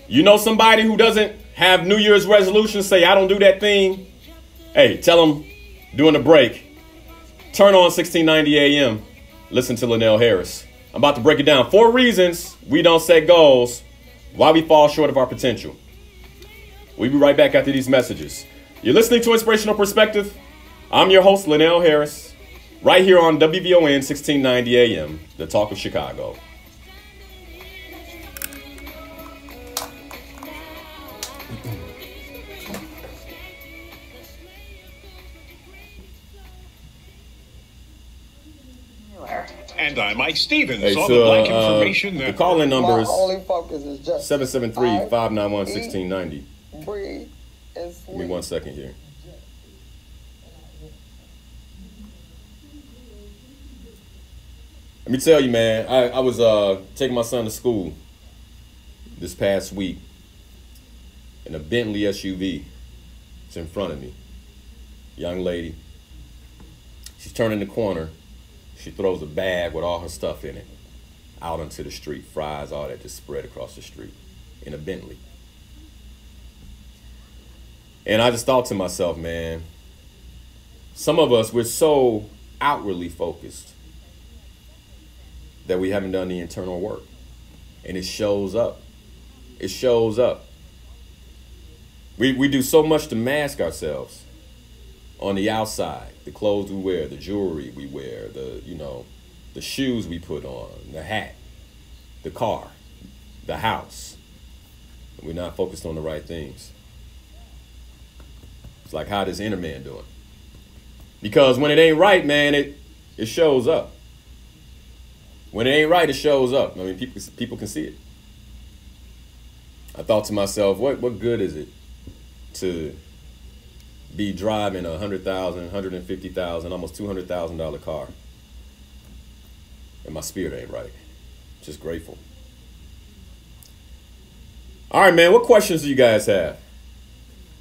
You know somebody who doesn't have New Year's resolutions, say, I don't do that thing? Hey, tell them during the break, turn on 1690 AM, listen to Linal Harris. I'm about to break it down. 4 reasons we don't set goals, why we fall short of our potential. We'll be right back after these messages. You're listening to Inspirational Perspective. I'm your host, Linal Harris, right here on WVON 1690 AM, the talk of Chicago. And I'm Mike Stevens. Hey, so, Black Information the call-in number is only focus is just 773-591-1690. Breathe and sleep. Give me 1 second here. Let me tell you, man, I was taking my son to school this past week, and a Bentley SUV is in front of me. Young lady. She's turning the corner. She throws a bag with all her stuff in it out onto the street. Fries, all that just spread across the street in a Bentley. And I just thought to myself, man, some of us, we're so outwardly focused that we haven't done the internal work. And it shows up. It shows up. We do so much to mask ourselves on the outside. The clothes we wear, the jewelry we wear, the shoes we put on, the hat, the car, the house. We're not focused on the right things. It's like, how this inner man doing? Because when it ain't right, man, it shows up. When it ain't right, it shows up. I mean, people can see it. I thought to myself, what good is it to be driving a $100,000, $150,000, almost $200,000 car, and my spirit ain't right? Just grateful. All right, man. What questions do you guys have?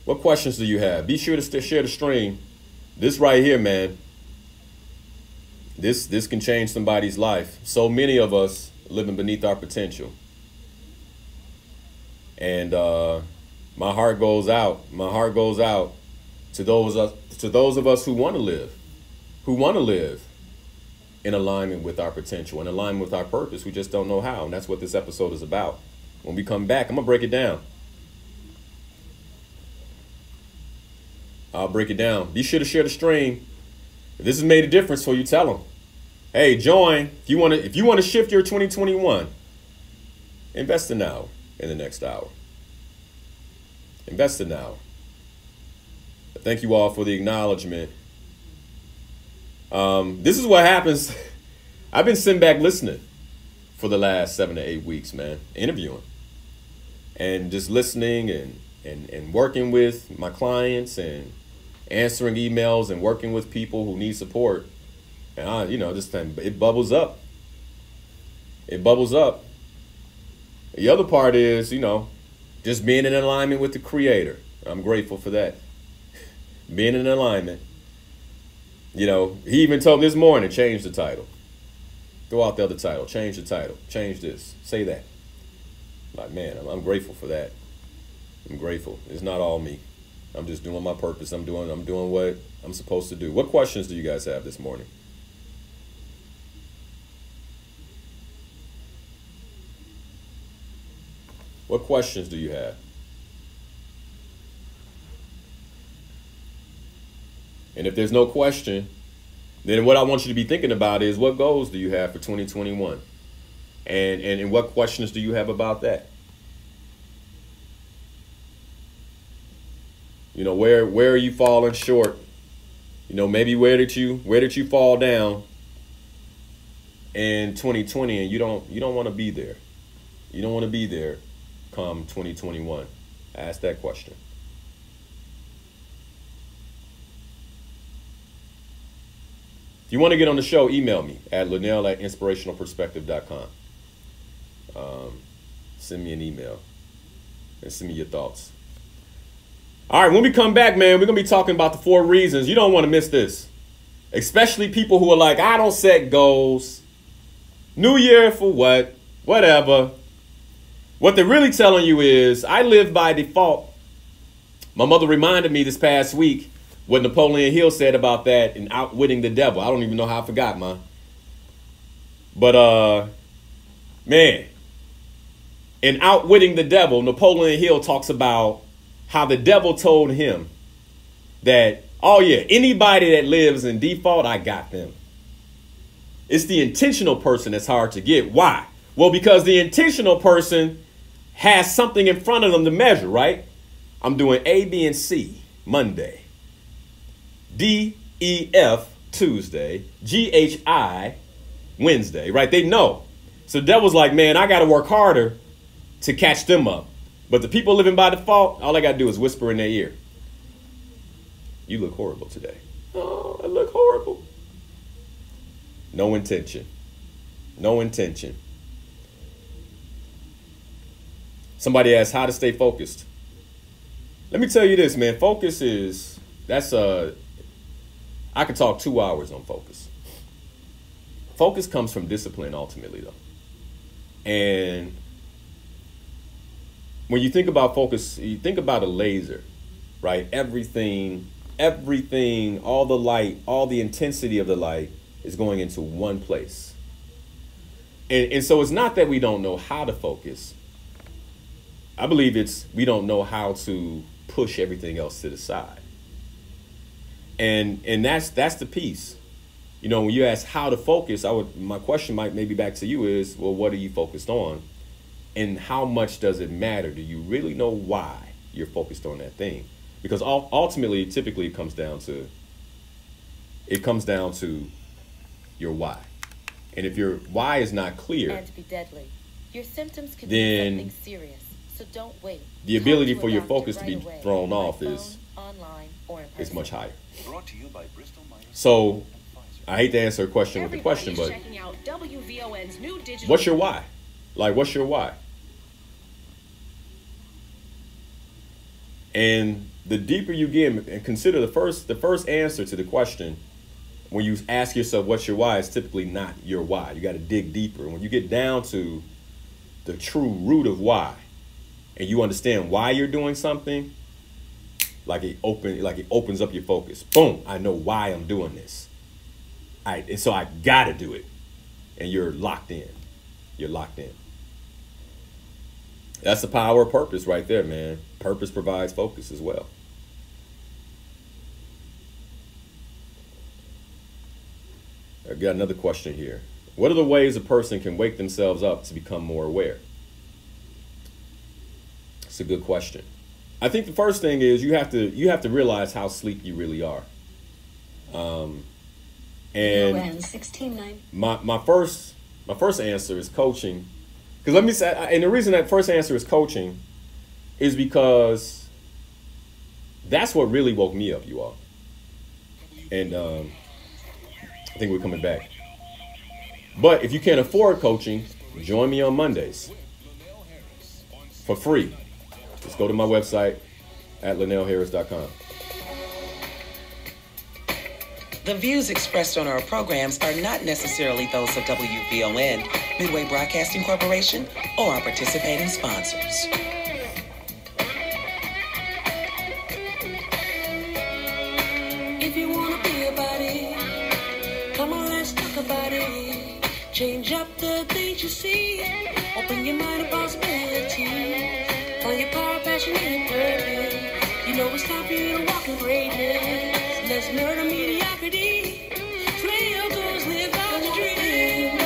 What questions do you have? Be sure to share the stream. This right here, man. This can change somebody's life. So many of us living beneath our potential. And my heart goes out. My heart goes out to those of us who want to live in alignment with our potential, in alignment with our purpose. We just don't know how, and that's what this episode is about. When we come back, I'm gonna break it down. I'll break it down. Be sure to share the stream. If this has made a difference for you, tell them. Hey, join. If you want to shift your 2021, invest an hour in the next hour. Invest an hour. Thank you all for the acknowledgement. This is what happens. I've been sitting back listening for the last 7 to 8 weeks, man, interviewing and just listening and working with my clients and answering emails and working with people who need support. And it bubbles up. It bubbles up. The other part is, just being in alignment with the Creator. I'm grateful for that. Being in alignment. He even told me this morning, change the title. Throw out the other title. Change the title. Change this. Say that. Like, man, I'm grateful for that. I'm grateful. It's not all me. I'm just doing my purpose. I'm doing what I'm supposed to do. What questions do you guys have this morning? What questions do you have? And if there's no question, then what I want you to be thinking about is, what goals do you have for 2021? And what questions do you have about that? Where are you falling short? Maybe where did you fall down in 2020 and you don't want to be there. You don't want to be there come 2021. Ask that question. If you want to get on the show, email me at linal@inspirationalperspective.com. Send me an email and send me your thoughts. All right, when we come back, man, we're going to be talking about the 4 reasons. You don't want to miss this. Especially people who are like, I don't set goals. New year for what? Whatever. What they're really telling you is, I live by default. My mother reminded me this past week what Napoleon Hill said about that in Outwitting the Devil. I don't even know how I forgot, man. But, man, in Outwitting the Devil, Napoleon Hill talks about how the devil told him that, oh yeah, anybody that lives in default, I got them. It's the intentional person that's hard to get. Why? Well, because the intentional person has something in front of them to measure, right? I'm doing A, B, and C Monday. D, E, F Tuesday. G, H, I Wednesday, right? They know. So the devil's like, man, I got to work harder to catch them up. But the people living by default, all I got to do is whisper in their ear. You look horrible today. Oh, I look horrible. No intention. No intention. Somebody asked how to stay focused. Let me tell you this, man. Focus is, I could talk 2 hours on focus. Focus comes from discipline ultimately, though. And when you think about focus, you think about a laser, right? Everything, all the light, all the intensity of the light is going into one place. And so it's not that we don't know how to focus. I believe it's we don't know how to push everything else to the side. And that's the piece. You know, when you ask how to focus, my question might maybe back to you is, well, what are you focused on? And how much does it matter? Do you really know why you're focused on that thing? Because ultimately, typically it comes down to your why. And if your why is not clear, and be deadly. Your symptoms could then be something serious. So don't wait. The ability for your focus to be thrown off is much higher. Brought to you by Bristol Myers. So I hate to answer a question with a question, but what's your why? Like, what's your why? And the deeper you get, and consider the first answer to the question, when you ask yourself what's your why, is typically not your why. You got to dig deeper. When you get down to the true root of why, and you understand why you're doing something, like it opens up your focus. Boom, I know why I'm doing this. And so I gotta do it. And you're locked in. You're locked in. That's the power of purpose right there, man. Purpose provides focus as well. I've got another question here. What are the ways a person can wake themselves up to become more aware? It's a good question. I think the first thing is you have to realize how asleep you really are. And my first answer is coaching. Because let me say, and the reason that first answer is coaching is because that's what really woke me up, you all. And I think we're coming back. But if you can't afford coaching, join me on Mondays for free. Just go to my website at linalharris.com. The views expressed on our programs are not necessarily those of WVON, Midway Broadcasting Corporation, or our participating sponsors. If you want to be about it, come on, let's talk about it. Change up the things you see. Open your mind to possibilities. Find your power, passion, and purpose. You know it's time for you to walk in greatness. Let's murder mediocrity. Slay your goals, live out your dream.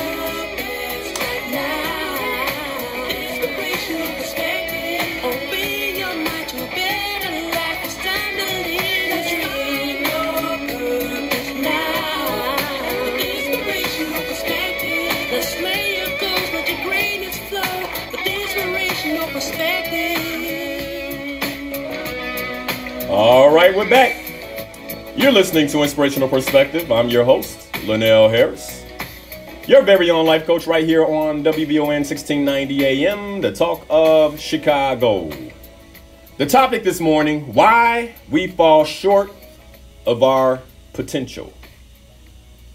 It's right now. Inspirational perspective. Open your mind to a better life. It's time to live the dream. Your purpose now. Inspirational perspective. Let's slay your goals, let your greatness flow. With inspirational perspective. All right, we're back. You're listening to Inspirational Perspective. I'm your host, Linal Harris, your very own life coach right here on WVON 1690 AM, the talk of Chicago. The topic this morning, why we fall short of our potential.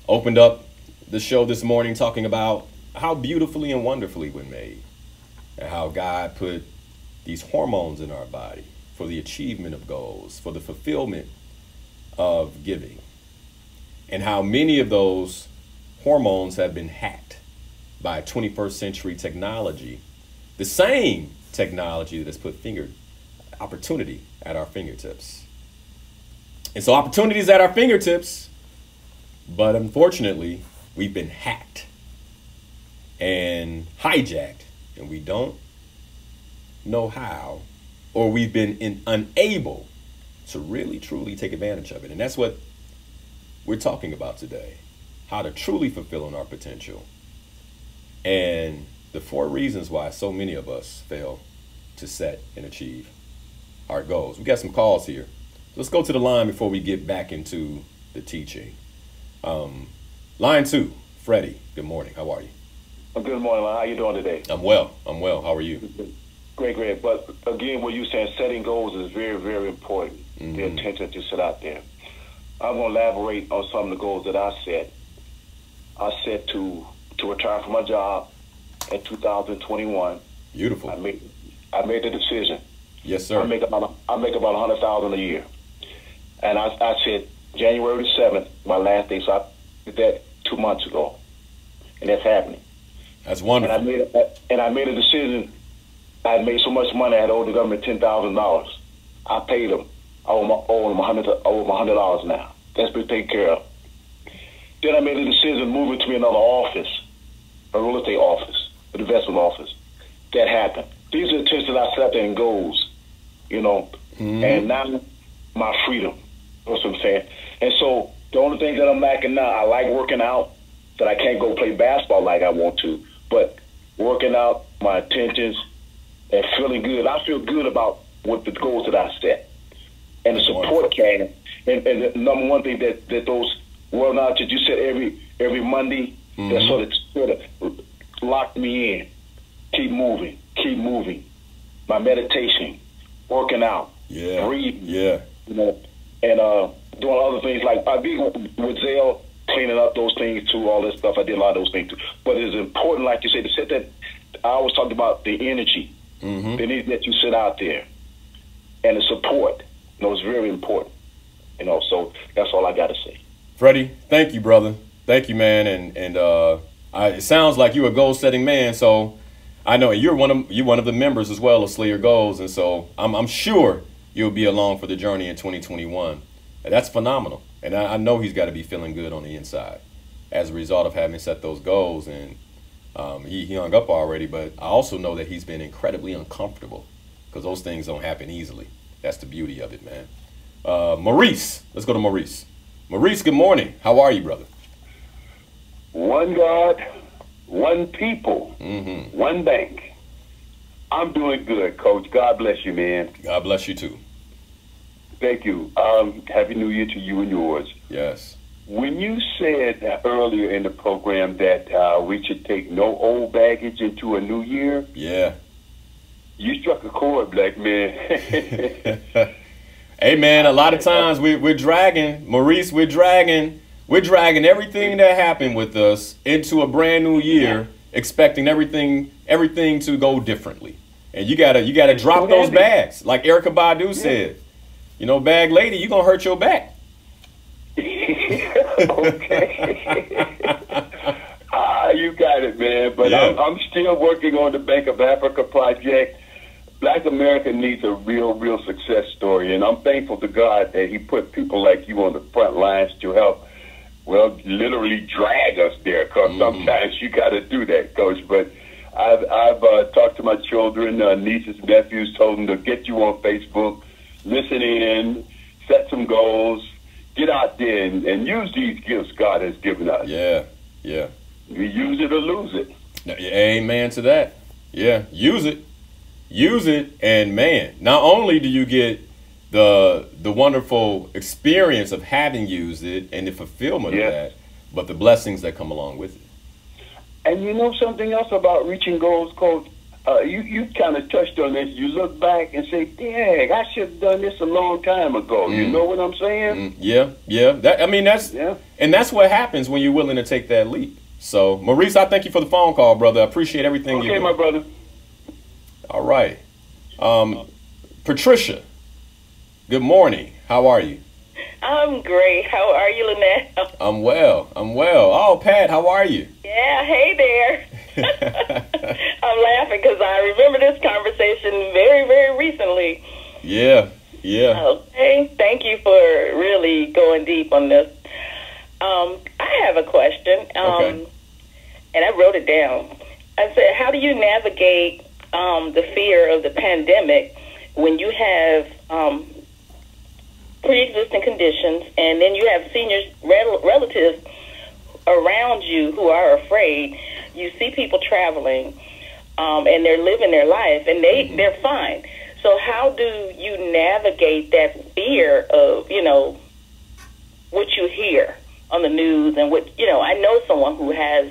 Opened up the show this morning talking about how beautifully and wonderfully we're made and how God put these hormones in our body for the achievement of goals, for the fulfillment of giving, and how many of those hormones have been hacked by 21st century technology, the same technology that has put opportunity at our fingertips. And so opportunities at our fingertips, but unfortunately, we've been hacked and hijacked, and we don't know how, or we've been unable to really, truly take advantage of it. And that's what we're talking about today. how to truly fulfill our potential, and the 4 reasons why so many of us fail to set and achieve our goals. We got some calls here. Let's go to the line before we get back into the teaching. Line 2, Freddie. Good morning. How are you? Good morning. How you doing today? I'm well. How are you? Great. But again, what you're saying, setting goals is very, very important. The attention to set out there. I'm going to elaborate on some of the goals that I set. I set to retire from my job in 2021. Beautiful. I made the decision. Yes, sir. I make about $100,000 a year, and I said January the 7th, my last day. So I did that 2 months ago, and that's happening. That's wonderful. And I made a decision. I had made so much money, I had owed the government $10,000. I paid them. I owe them $100 now. That's been taken care of. Then I made a decision moving to another office, a real estate office, an investment office. That happened. These are the things that I set there in goals, and now my freedom. That's what I'm saying. And so the only thing that I'm lacking now, I like working out, that I can't go play basketball like I want to, but working out, my intentions, and feeling good. I feel good about what the goals that I set. And the support came. And the number one thing that those world knowledge that you said every Monday, that sort of locked me in. Keep moving. My meditation, working out, breathing, and doing other things like I be with Zelle, cleaning up those things too, all this stuff. I did a lot of those things too. But it's important, like you said, to set that. I always talked about the energy, the energy that you set out there, and the support. It's very important. So that's all I got to say. Freddie, thank you, brother. Thank you, man. And it sounds like you're a goal-setting man. So I know you're one of the members as well of Slayer Goals, and so I'm sure you'll be along for the journey in 2021. And that's phenomenal. And I know he's got to be feeling good on the inside as a result of having set those goals. And he hung up already, but I also know that he's been incredibly uncomfortable because those things don't happen easily. That's the beauty of it, man. Maurice, let's go to Maurice. Maurice, good morning. How are you, brother? One God, one people, one bank. I'm doing good, Coach. God bless you, man. God bless you, too. Thank you. Happy New Year to you and yours. Yes. When you said earlier in the program that we should take no old baggage into a new year, you struck a chord, black man. Hey, man, a lot of times we're dragging, Maurice, we're dragging everything that happened with us into a brand new year, expecting everything to go differently. And you gotta drop those bags, like Erykah Badu said. Bag lady, you gonna hurt your back. Okay. You got it, man. But I'm still working on the Bank of Africa project. Black America needs a real success story, and I'm thankful to God that He put people like you on the front lines to help, literally drag us there, because sometimes you got to do that, Coach. But I've talked to my children, nieces, nephews, told them to get you on Facebook, listen in, set some goals, get out there and use these gifts God has given us. Yeah. You use it or lose it. Amen to that. Yeah, use it, and man, not only do you get the wonderful experience of having used it and the fulfillment of that, but the blessings that come along with it. And something else about reaching goals, Coach? You kind of touched on this. You look back and say, dang, I should have done this a long time ago. You know what I'm saying? Yeah. And that's what happens when you're willing to take that leap. So, Maurice, I thank you for the phone call, brother. I appreciate everything you do. Okay, my brother. All right. Patricia, good morning. How are you? I'm great. How are you, Linal? I'm well. Oh, Pat, how are you? Yeah, hey there. I'm laughing because I remember this conversation very, very recently. Yeah. Okay, thank you for really going deep on this. I have a question, and I wrote it down. I said, how do you navigate the fear of the pandemic when you have pre-existing conditions and then you have seniors relatives around you who are afraid, you see people traveling, and they're living their life, and they're fine. So how do you navigate that fear of, you know, what you hear on the news and what, you know, I know someone who has,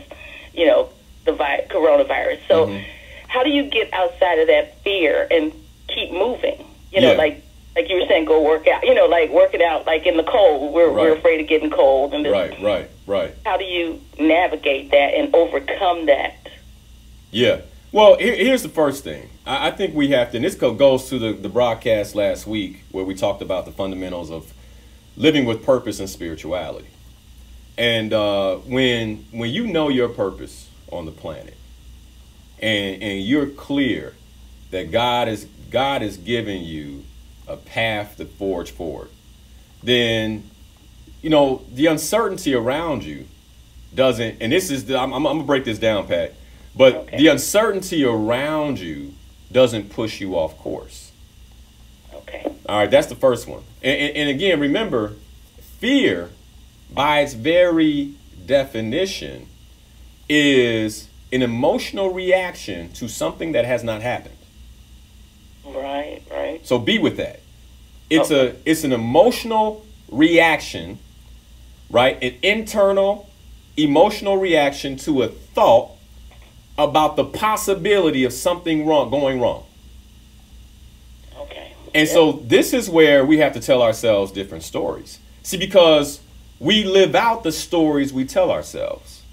you know, the coronavirus. So how do you get outside of that fear and keep moving? You know, like you were saying, go work out, you know, like work it out, like in the cold. We're afraid of getting cold. And Right. How do you navigate that and overcome that? Yeah. Well, here's the first thing. I think we have to, and this goes to the broadcast last week where we talked about the fundamentals of living with purpose and spirituality. And when you know your purpose on the planet and you're clear that God is giving you a path to forge forward, then, you know, the uncertainty around you doesn't, and this is, I'm going to break this down, Pat, but the uncertainty around you doesn't push you off course. Okay. All right, that's the first one. And again, remember, fear, by its very definition, is an emotional reaction to something that has not happened. Right. So be with that. It's an emotional reaction, right? An internal emotional reaction to a thought about the possibility of something going wrong. Okay. And so this is where we have to tell ourselves different stories. See, because we live out the stories we tell ourselves.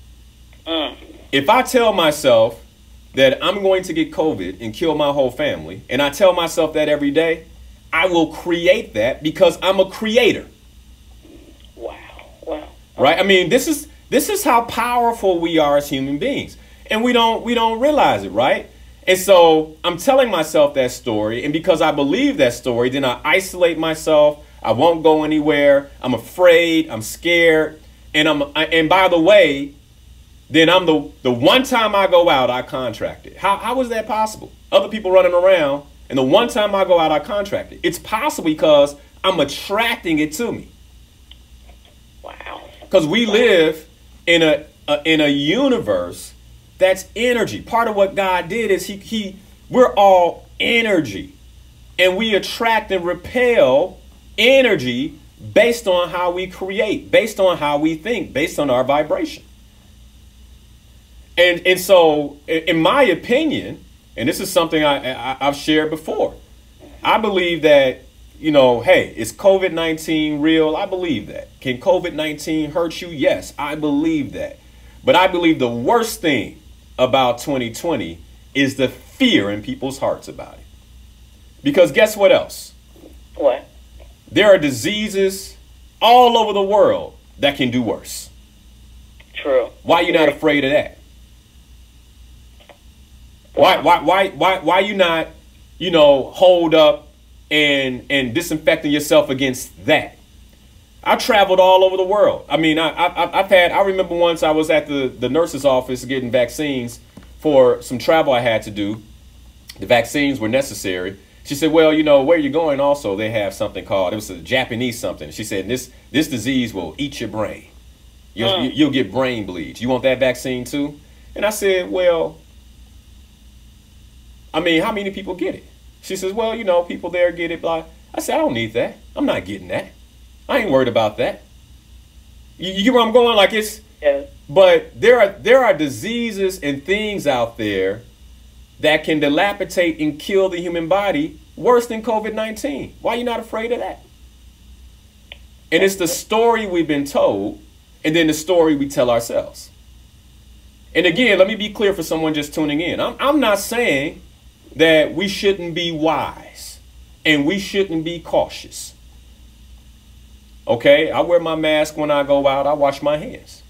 If I tell myself that I'm going to get COVID and kill my whole family, and I tell myself that every day, I will create that because I'm a creator. Wow. Right? I mean, this is how powerful we are as human beings. And we don't realize it, right? And so I'm telling myself that story, and because I believe that story, then I isolate myself. I won't go anywhere. I'm afraid. I'm scared. And by the way, then I'm the one time I go out, I contract it. How is that possible? Other people running around, and the one time I go out, I contract it. It's possible because I'm attracting it to me. Wow. Because we live in a universe that's energy. Part of what God did is we're all energy, and we attract and repel energy based on how we create, based on how we think, based on our vibration. And so, in my opinion, and this is something I've shared before, I believe that, you know, hey, is COVID-19 real? I believe that. Can COVID-19 hurt you? Yes, I believe that. But I believe the worst thing about 2020 is the fear in people's hearts about it. Because guess what else? What? There are diseases all over the world that can do worse. True. Why are you not afraid of that? Why you not, you know, hold up and disinfecting yourself against that? I traveled all over the world. I mean, I remember once I was at the nurse's office getting vaccines for some travel I had to do. The vaccines were necessary. She said, well, you know, where you're going also, they have something called, it was a Japanese something. She said, this disease will eat your brain. You'll get brain bleeds. You want that vaccine too? And I said, well, I mean, how many people get it? She says, well, you know, people there get it. Blah. I said, I don't need that. I'm not getting that. I ain't worried about that. You get where I'm going? Like it's, but there are diseases and things out there that can dilapidate and kill the human body worse than COVID-19. Why are you not afraid of that? And it's the story we've been told, and then the story we tell ourselves. And again, let me be clear for someone just tuning in. I'm not saying that we shouldn't be wise and we shouldn't be cautious. Okay, I wear my mask when I go out. I wash my hands.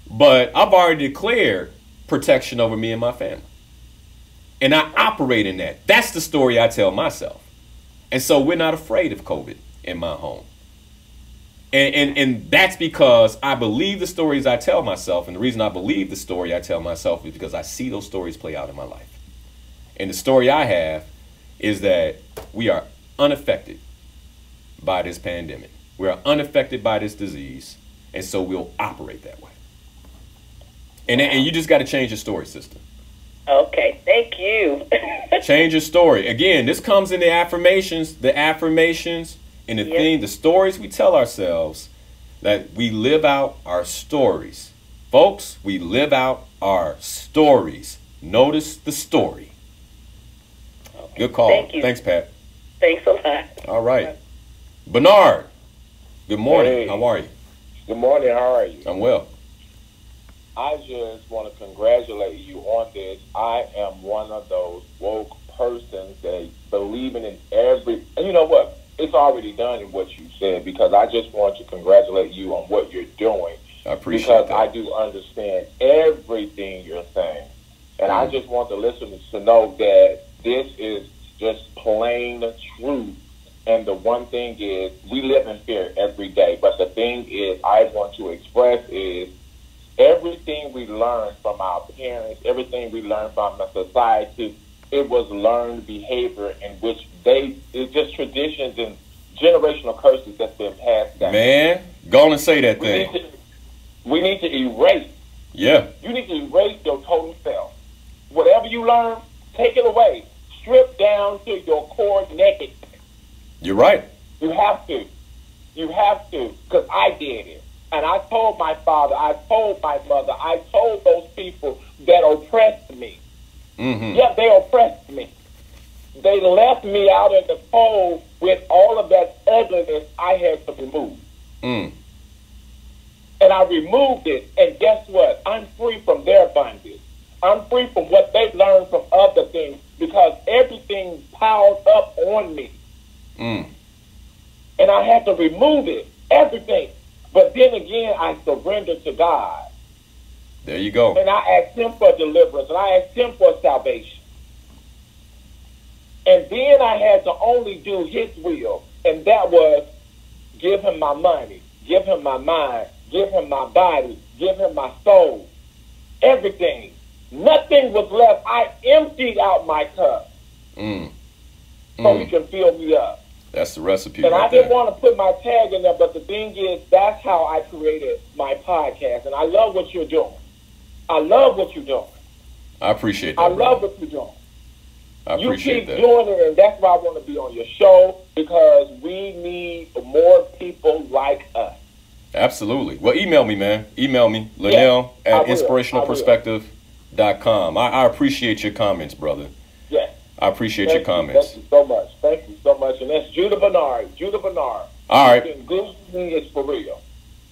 But I've already declared protection over me and my family. And I operate in that. That's the story I tell myself. And so we're not afraid of COVID in my home. And that's because I believe the stories I tell myself. And the reason I believe the story I tell myself is because I see those stories play out in my life. And the story I have is that we are unaffected by this pandemic. We are unaffected by this disease. And so we'll operate that way. And you just got to change your story, sister. Okay, thank you. Change your story. Again, this comes in the affirmations and the stories we tell ourselves, that we live out our stories. Folks, we live out our stories. Notice the story. Okay. Good call. Thank you. Thanks, Pat. Thanks a lot. All right. Bernard, good morning. Hey. How are you? Good morning. How are you? I'm well. I just want to congratulate you on this. I am one of those woke persons that believing in every, and you know what? It's already done in what you said, because I just want to congratulate you on what you're doing. I appreciate because that. I do understand everything you're saying. And I just want the listeners to know that this is just plain truth. And the one thing is, we live in fear every day. But the thing is, I want to express is, everything we learn from our parents, everything we learn from the society, it was learned behavior in which it's just traditions and generational curses that's been passed down. Man, go on and say that thing. We need to erase. Yeah. You need to erase your total self. Whatever you learn, take it away. Strip down to your core naked. You're right. You have to. You have to, because I did it. And I told my father, I told my mother, I told those people that oppressed me. Mm-hmm. Yeah, they oppressed me. They left me out in the cold with all of that ugliness I had to remove. Mm. And I removed it, and guess what? I'm free from their bondage. I'm free from what they learned from other things, because everything piled up on me. Mm. And I had to remove it, everything. But then again, I surrendered to God. There you go. And I asked him for deliverance, and I asked him for salvation. And then I had to only do his will, and that was give him my money, give him my mind, give him my body, give him my soul, everything. Nothing was left. I emptied out my cup so he can fill me up. That's the recipe. And right I didn't there. want to put my tag in there, but the thing is, that's how I created my podcast. And I love what you're doing. I love what you're doing. I appreciate that. I love what you're doing. I appreciate you keep that. doing it, and that's why I want to be on your show, because we need more people like us. Absolutely. Well, email me, man. Email me, Linal at inspirationalperspective.com. I appreciate your comments, brother. Yes. I appreciate your comments. Thank you so much. Thank you so much. And that's Judah Bernard. Judah Bernard. All right. Google me, it's for real.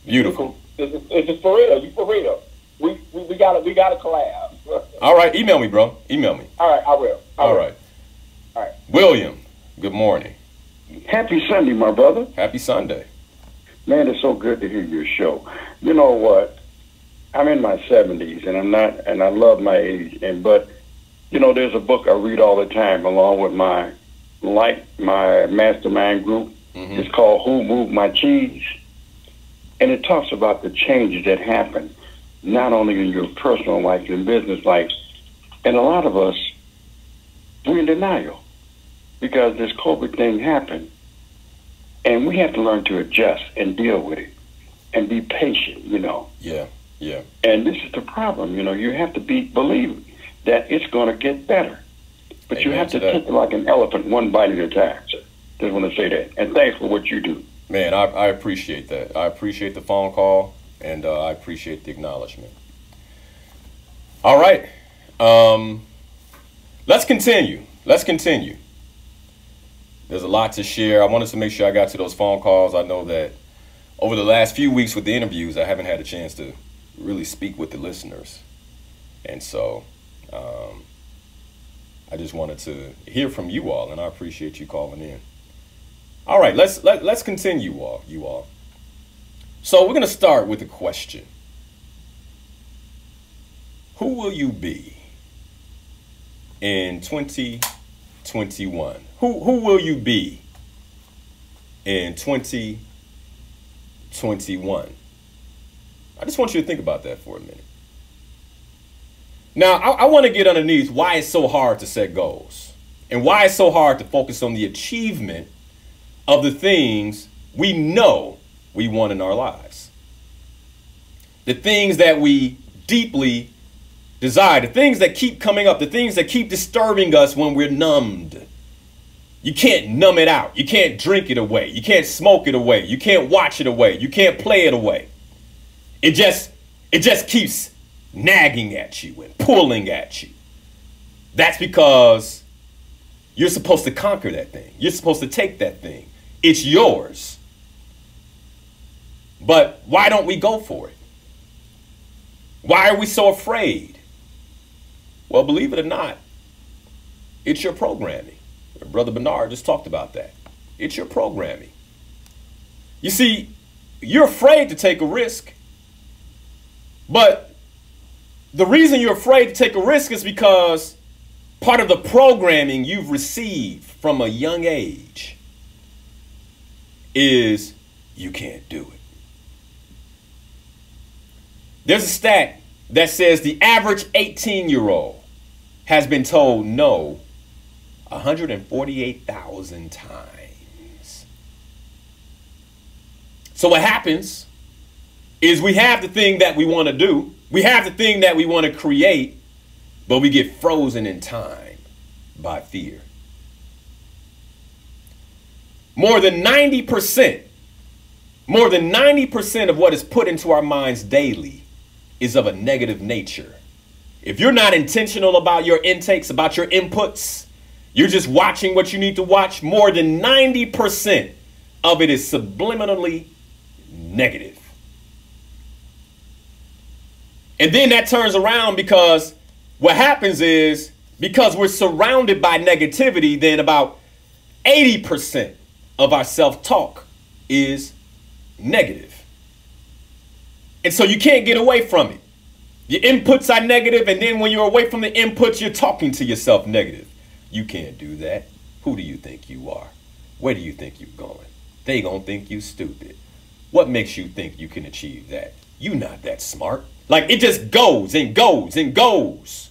Beautiful. It's just for real. You for real. We got to collab. All right. Email me, bro. Email me. All right. I will. All right. William, good morning. Happy Sunday, my brother. Happy Sunday. Man, it's so good to hear your show. You know what? I'm in my 70s, and I love my age, but you know, there's a book I read all the time along with my mastermind group. Mm-hmm. It's called Who Moved My Cheese? And it talks about the changes that happen, not only in your personal life, your business life. And a lot of us, we're in denial because this COVID thing happened. And we have to learn to adjust and deal with it and be patient, you know. Yeah, yeah. And this is the problem, you know. You have to believe that it's going to get better. But you have to take it like an elephant, one bite at a time. So just want to say that. And thanks for what you do. Man, I appreciate that. I appreciate the phone call, and I appreciate the acknowledgement. All right. Let's continue. There's a lot to share. I wanted to make sure I got to those phone calls. I know that over the last few weeks with the interviews, I haven't had a chance to really speak with the listeners. And so I just wanted to hear from you all, and I appreciate you calling in. All right, let's continue, you all. So we're going to start with a question. Who will you be in 2021? Who will you be in 2021? I just want you to think about that for a minute. Now, I want to get underneath why it's so hard to set goals and why it's so hard to focus on the achievement of the things we know we want in our lives. The things that we deeply desire, the things that keep coming up, the things that keep disturbing us when we're numbed. You can't numb it out. You can't drink it away. You can't smoke it away. You can't watch it away. You can't play it away. It just keeps nagging at you and pulling at you. That's because you're supposed to conquer that thing. You're supposed to take that thing. It's yours. But why don't we go for it? Why are we so afraid? Well, believe it or not, it's your programming. Brother Bernard just talked about that. It's your programming. You see, you're afraid to take a risk. But the reason you're afraid to take a risk is because part of the programming you've received from a young age is you can't do it. There's a stat that says the average 18-year-old has been told no 148,000 times. So what happens is we have the thing that we want to do. We have the thing that we want to create, but we get frozen in time by fear. More than 90% of what is put into our minds daily is of a negative nature. If you're not intentional about your intakes, about your inputs, you're just watching what you need to watch, more than 90% of it is subliminally negative. And then that turns around because what happens is, because we're surrounded by negativity, then about 80% of our self-talk is negative. And so you can't get away from it. Your inputs are negative, and then when you're away from the inputs, you're talking to yourself negative. You can't do that. Who do you think you are? Where do you think you're going? They gonna think you stupid. What makes you think you can achieve that? You not that smart. Like, it just goes and goes and goes.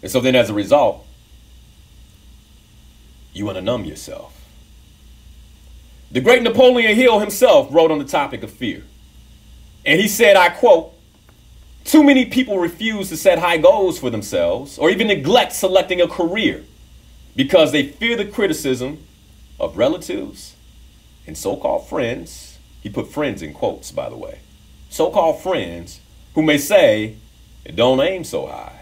And so then as a result, you want to numb yourself. The great Napoleon Hill himself wrote on the topic of fear. And he said, I quote, "Too many people refuse to set high goals for themselves or even neglect selecting a career because they fear the criticism of relatives and so-called friends." He put friends in quotes, by the way. So-called friends who may say, "Don't aim so high.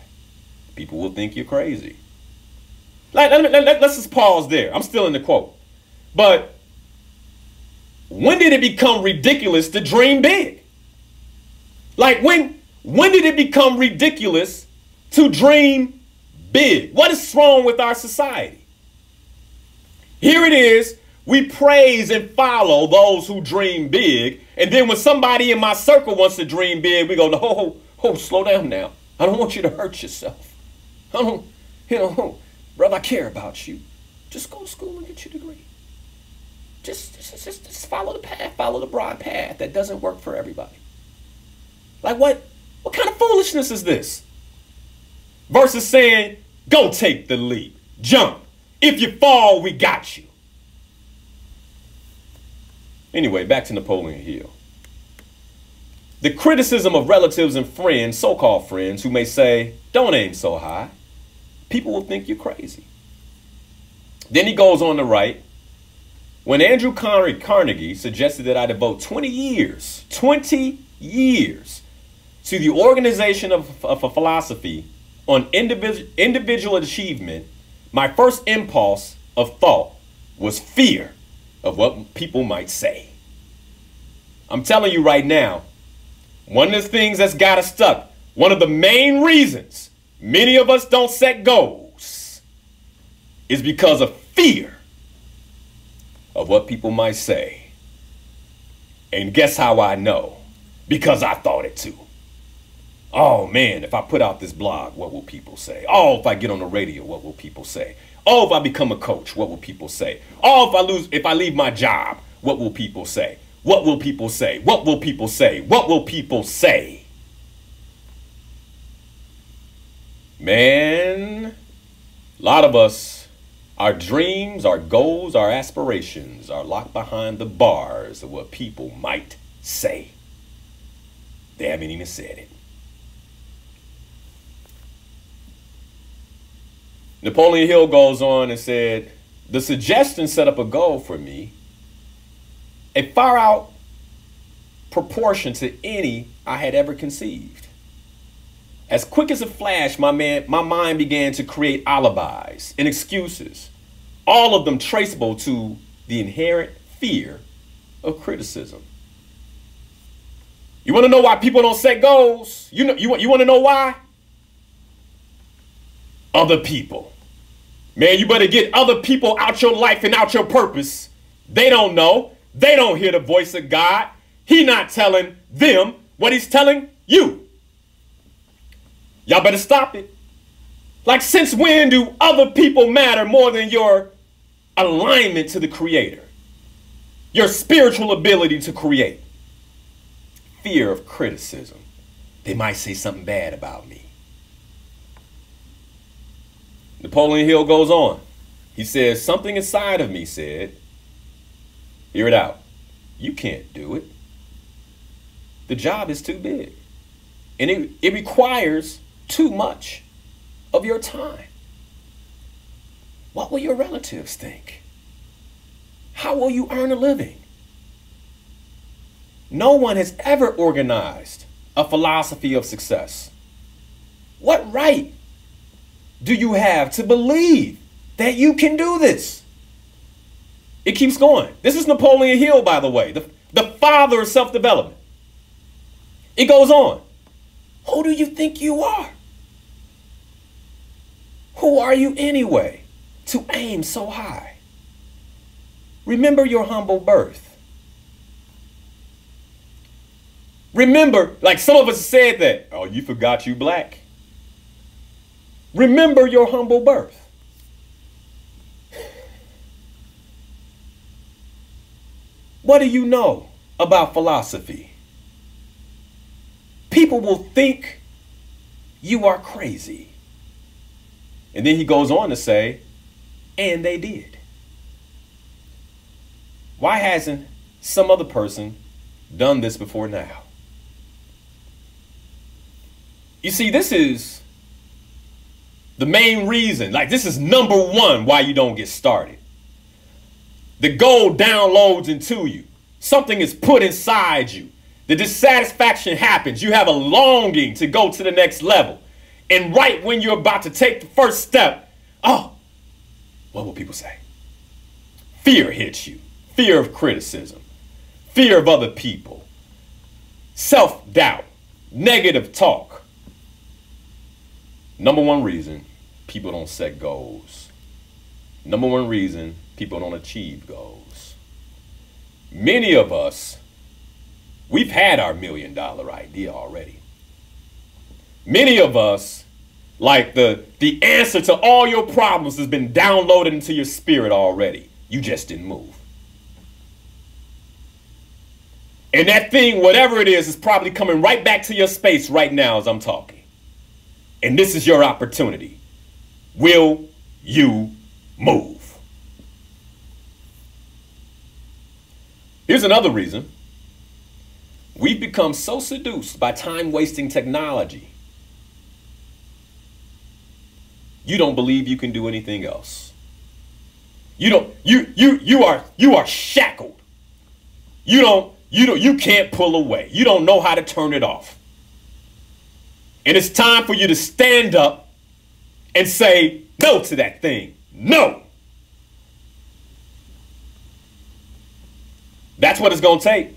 People will think you're crazy." Let's just pause there. I'm still in the quote. But when did it become ridiculous to dream big? Like, when did it become ridiculous to dream big? What is wrong with our society? Here it is. We praise and follow those who dream big. And then when somebody in my circle wants to dream big, we go, no, slow down now. I don't want you to hurt yourself. I don't, brother, I care about you. Just go to school and get your degree. Just follow the path, follow the broad path. That doesn't work for everybody. Like, what kind of foolishness is this? Versus saying, go take the leap, jump. If you fall, we got you. Anyway, back to Napoleon Hill. The criticism of relatives and friends, so-called friends, who may say, don't aim so high. People will think you're crazy. Then he goes on to write, when Andrew Carnegie suggested that I devote 20 years to the organization of a philosophy on individual achievement, my first impulse of thought was fear of what people might say. I'm telling you right now, one of the things that's got us stuck, one of the main reasons many of us don't set goals is because of fear of what people might say. And guess how I know? Because I thought it too. Oh man, if I put out this blog, what will people say? Oh, if I get on the radio, what will people say? Oh, if I become a coach, what will people say? Oh, if I leave my job, what will people say? What will people say? What will people say? What will people say? Man, a lot of us, our dreams, our goals, our aspirations are locked behind the bars of what people might say. They haven't even said it. Napoleon Hill goes on and said, the suggestion set up a goal for me, a far out proportion to any I had ever conceived. As quick as a flash, my mind began to create alibis and excuses, all of them traceable to the inherent fear of criticism. You want to know why people don't set goals? You want to know why? Other people. Man, you better get other people out your life and out your purpose. They don't know. They don't hear the voice of God. He's not telling them what he's telling you. Y'all better stop it. Like, since when do other people matter more than your alignment to the Creator? Your spiritual ability to create. Fear of criticism. They might say something bad about me. Napoleon Hill goes on. He says, something inside of me said, hear it out, you can't do it. The job is too big. And it requires too much of your time. What will your relatives think? How will you earn a living? No one has ever organized a philosophy of success. What right do you have to believe that you can do this? It keeps going. This is Napoleon Hill, by the way, the father of self-development. It goes on. Who do you think you are? Who are you anyway to aim so high? Remember your humble birth. Remember, like some of us said that, oh, you forgot you black. Remember your humble birth. What do you know about philosophy? People will think you are crazy. And then he goes on to say, and they did. Why hasn't some other person done this before now? You see, this is the main reason, like this is number one why you don't get started. The goal downloads into you. Something is put inside you. The dissatisfaction happens. You have a longing to go to the next level. And right when you're about to take the first step, oh, what will people say? Fear hits you. Fear of criticism. Fear of other people. Self-doubt. Negative talk. Number one reason people don't set goals. Number one reason people don't achieve goals. Many of us, we've had our $1 million idea already. Many of us, like the answer to all your problems has been downloaded into your spirit already. You just didn't move. And that thing, whatever it is probably coming right back to your space right now as I'm talking. And this is your opportunity. Will you move? Here's another reason. We've become so seduced by time-wasting technology. You don't believe you can do anything else. You are shackled. You can't pull away. You don't know how to turn it off. And it's time for you to stand up and say no to that thing. No. That's what it's going to take.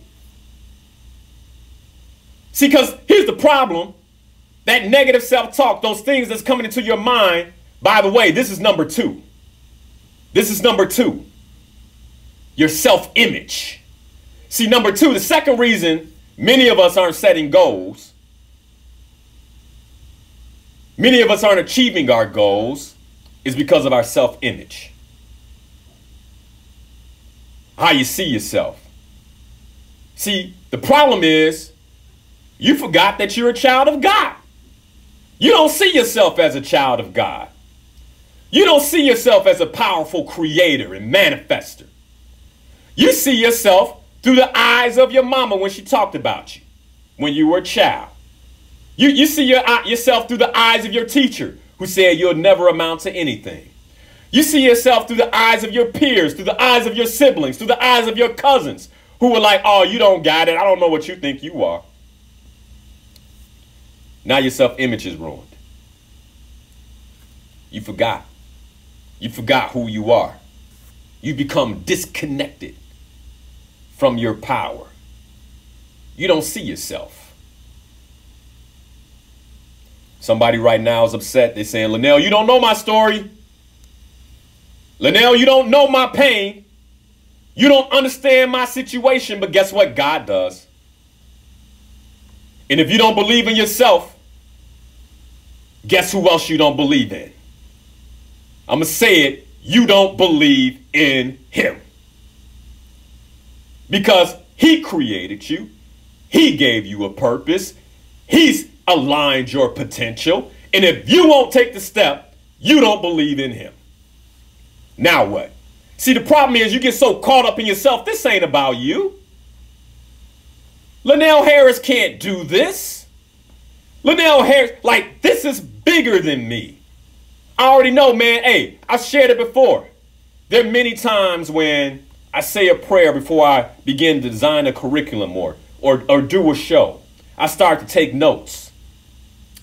See, because here's the problem. That negative self-talk, those things that's coming into your mind, by the way, this is number two. This is number two. Your self-image. See, number two, the second reason many of us aren't setting goals, many of us aren't achieving our goals, is because of our self-image. How you see yourself. See, the problem is you forgot that you're a child of God. You don't see yourself as a child of God. You don't see yourself as a powerful creator and manifester. You see yourself through the eyes of your mama when she talked about you. when you were a child. You see yourself through the eyes of your teacher who said you'll never amount to anything. You see yourself through the eyes of your peers, through the eyes of your siblings, through the eyes of your cousins who were like, oh, you don't got it. I don't know what you think you are. Now your self-image is ruined. You forgot. You forgot who you are. You become disconnected from your power. You don't see yourself. Somebody right now is upset. They're saying, Linal, you don't know my story. Linal, you don't know my pain. You don't understand my situation. But guess what? God does. And if you don't believe in yourself, guess who else you don't believe in? I'm going to say it. You don't believe in him. Because he created you. He gave you a purpose. He's aligned your potential. And if you won't take the step, you don't believe in him. Now what? See, the problem is you get so caught up in yourself. This ain't about you. Linal Harris can't do this. Linal Harris, like, this is bigger than me. I already know, man. Hey, I've shared it before. There are many times when I say a prayer before I begin to design a curriculum or do a show. I start to take notes.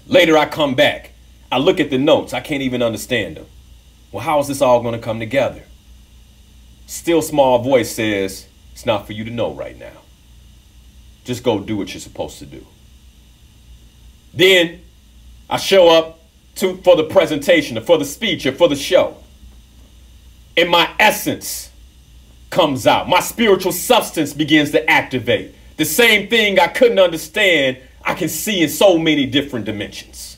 Later, I come back. I look at the notes. I can't even understand them. Well, how is this all going to come together? Still small voice says, it's not for you to know right now. Just go do what you're supposed to do. Then I show up for the presentation or for the speech or for the show. And my essence comes out. My spiritual substance begins to activate. The same thing I couldn't understand, I can see in so many different dimensions.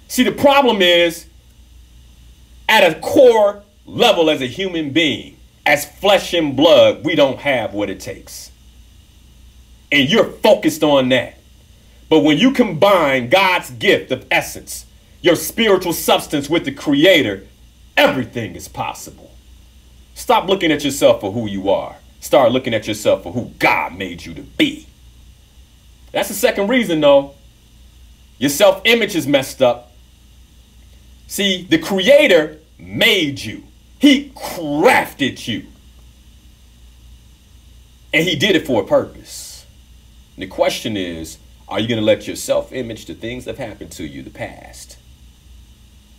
See, the problem is, at a core level as a human being, as flesh and blood, we don't have what it takes. And you're focused on that. But when you combine God's gift of essence, your spiritual substance with the Creator, everything is possible. Stop looking at yourself for who you are. Start looking at yourself for who God made you to be. That's the second reason, though. Your self-image is messed up. See, the Creator made you. He crafted you. And he did it for a purpose. And the question is, are you going to let your self-image, the things that have happened to you, the past,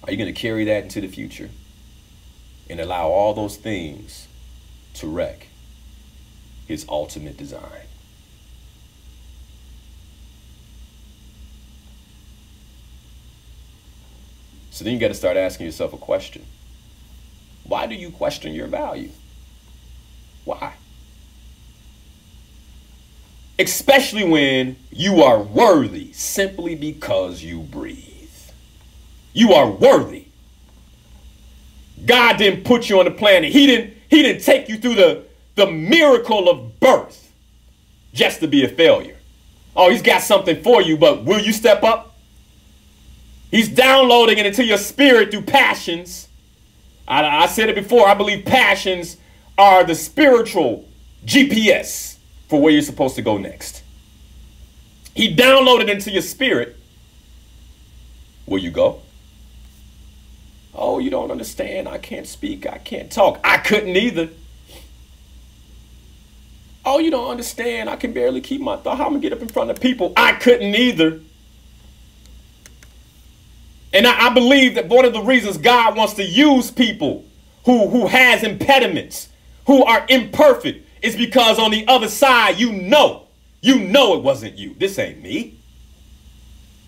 are you going to carry that into the future and allow all those things to wreck his ultimate design? So then you got to start asking yourself a question. Why do you question your value? Why? Especially when you are worthy simply because you breathe. You are worthy. God didn't put you on the planet. He didn't take you through the miracle of birth just to be a failure. Oh, he's got something for you, but will you step up? He's downloading it into your spirit through passions. I said it before. I believe passions are the spiritual GPS for where you're supposed to go next. He downloaded into your spirit. Will you go? Oh, you don't understand. I can't speak. I can't talk. I couldn't either. Oh, you don't understand. I can barely keep my thought. How am I going to get up in front of people? I couldn't either. And I believe that one of the reasons God wants to use people who has impediments, who are imperfect, is because on the other side, you know it wasn't you. This ain't me.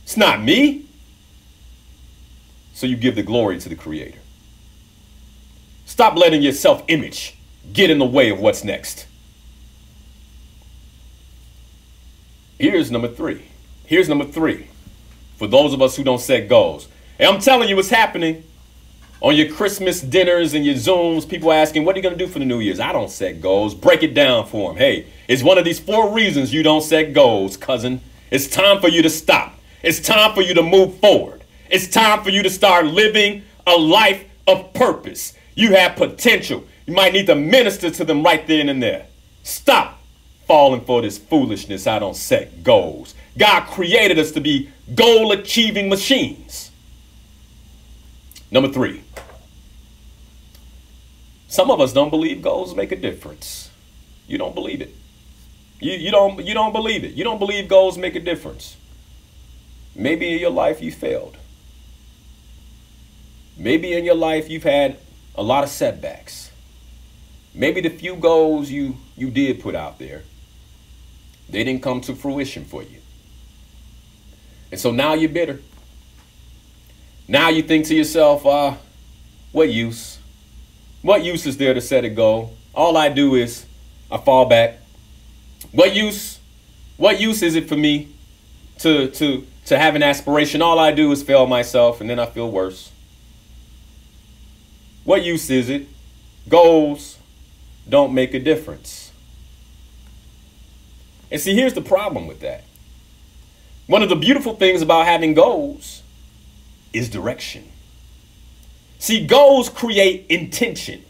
It's not me. So you give the glory to the Creator. Stop letting your self-image get in the way of what's next. Here's number three. Here's number three. For those of us who don't set goals. And I'm telling you what's happening. On your Christmas dinners and your Zooms, people asking, what are you going to do for the New Year's? I don't set goals. Break it down for them. Hey, it's one of these 4 reasons you don't set goals, cousin. It's time for you to stop. It's time for you to move forward. It's time for you to start living a life of purpose. You have potential. You might need to minister to them right then and there. Stop falling for this foolishness. I don't set goals. God created us to be goal-achieving machines. Number 3. Some of us don't believe goals make a difference. You don't believe it. You don't believe it. You don't believe goals make a difference. Maybe in your life you failed. Maybe in your life you've had a lot of setbacks. Maybe the few goals you did put out there, they didn't come to fruition for you. And so now you're bitter. Now you think to yourself, what use? What use is there to set a goal? All I do is I fall back. What use? What use is it for me to have an aspiration? All I do is fail myself, and then I feel worse. What use is it? Goals don't make a difference. And see, here's the problem with that. One of the beautiful things about having goals is direction. See, goals create intention.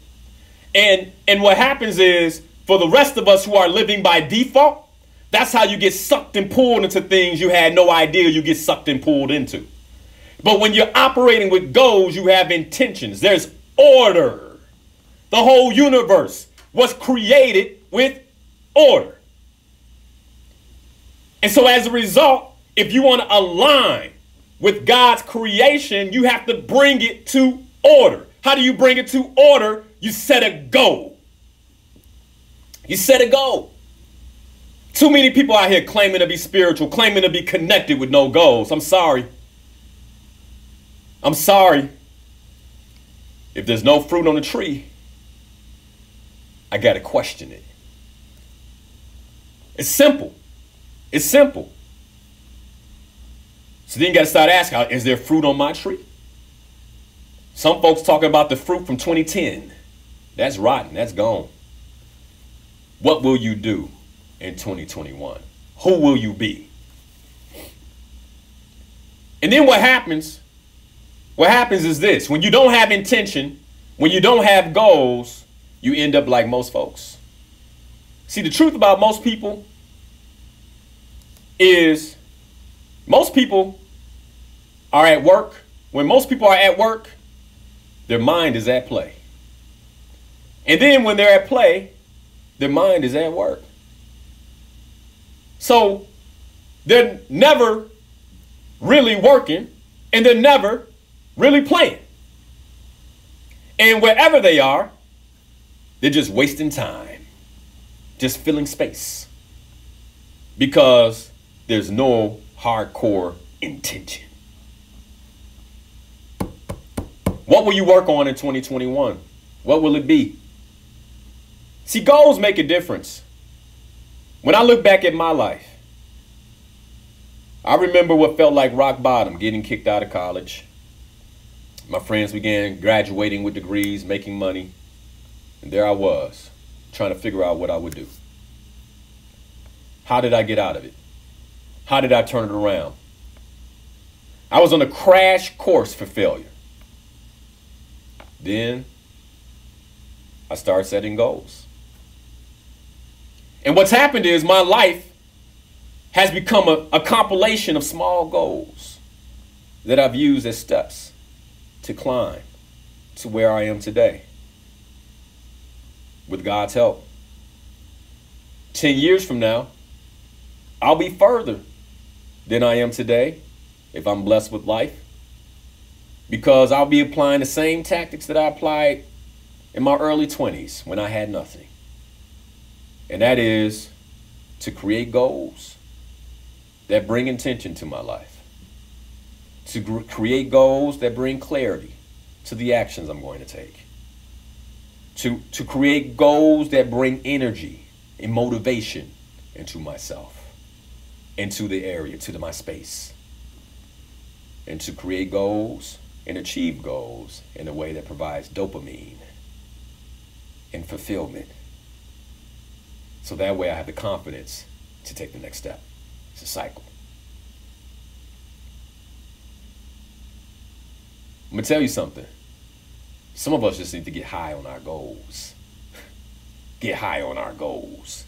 And what happens is, for the rest of us who are living by default, that's how you get sucked and pulled into things you had no idea you get sucked and pulled into. But when you're operating with goals, you have intentions. There's order. The whole universe was created with order. And so as a result, if you want to align with God's creation, you have to bring it to order. How do you bring it to order? You set a goal. You set a goal. Too many people out here claiming to be spiritual, claiming to be connected with no goals. I'm sorry. I'm sorry. If there's no fruit on the tree, I got to question it. It's simple. It's simple. So then you got to start asking, is there fruit on my tree? Some folks talking about the fruit from 2010. That's rotten. That's gone. What will you do in 2021? Who will you be? And then what happens? What happens is this. When you don't have intention, when you don't have goals, you end up like most folks. See, the truth about most people is most people are at work. When most people are at work, their mind is at play. And then when they're at play, their mind is at work. So they're never really working and they're never really playing. And wherever they are, they're just wasting time, just filling space, because there's no hardcore intention. What will you work on in 2021? What will it be? See, goals make a difference. When I look back at my life, I remember what felt like rock bottom, getting kicked out of college. My friends began graduating with degrees, making money. And there I was, trying to figure out what I would do. How did I get out of it? How did I turn it around? I was on a crash course for failure. Then I started setting goals. And what's happened is my life has become a compilation of small goals that I've used as steps to climb to where I am today. With God's help. 10 years from now, I'll be further than I am today if I'm blessed with life, because I'll be applying the same tactics that I applied in my early 20s when I had nothing. And that is to create goals that bring intention to my life, to create goals that bring clarity to the actions I'm going to take, to create goals that bring energy and motivation into myself, into the area, to my space, and to create goals and achieve goals in a way that provides dopamine and fulfillment. So that way I have the confidence to take the next step. It's a cycle. I'm going to tell you something. Some of us just need to get high on our goals. Get high on our goals.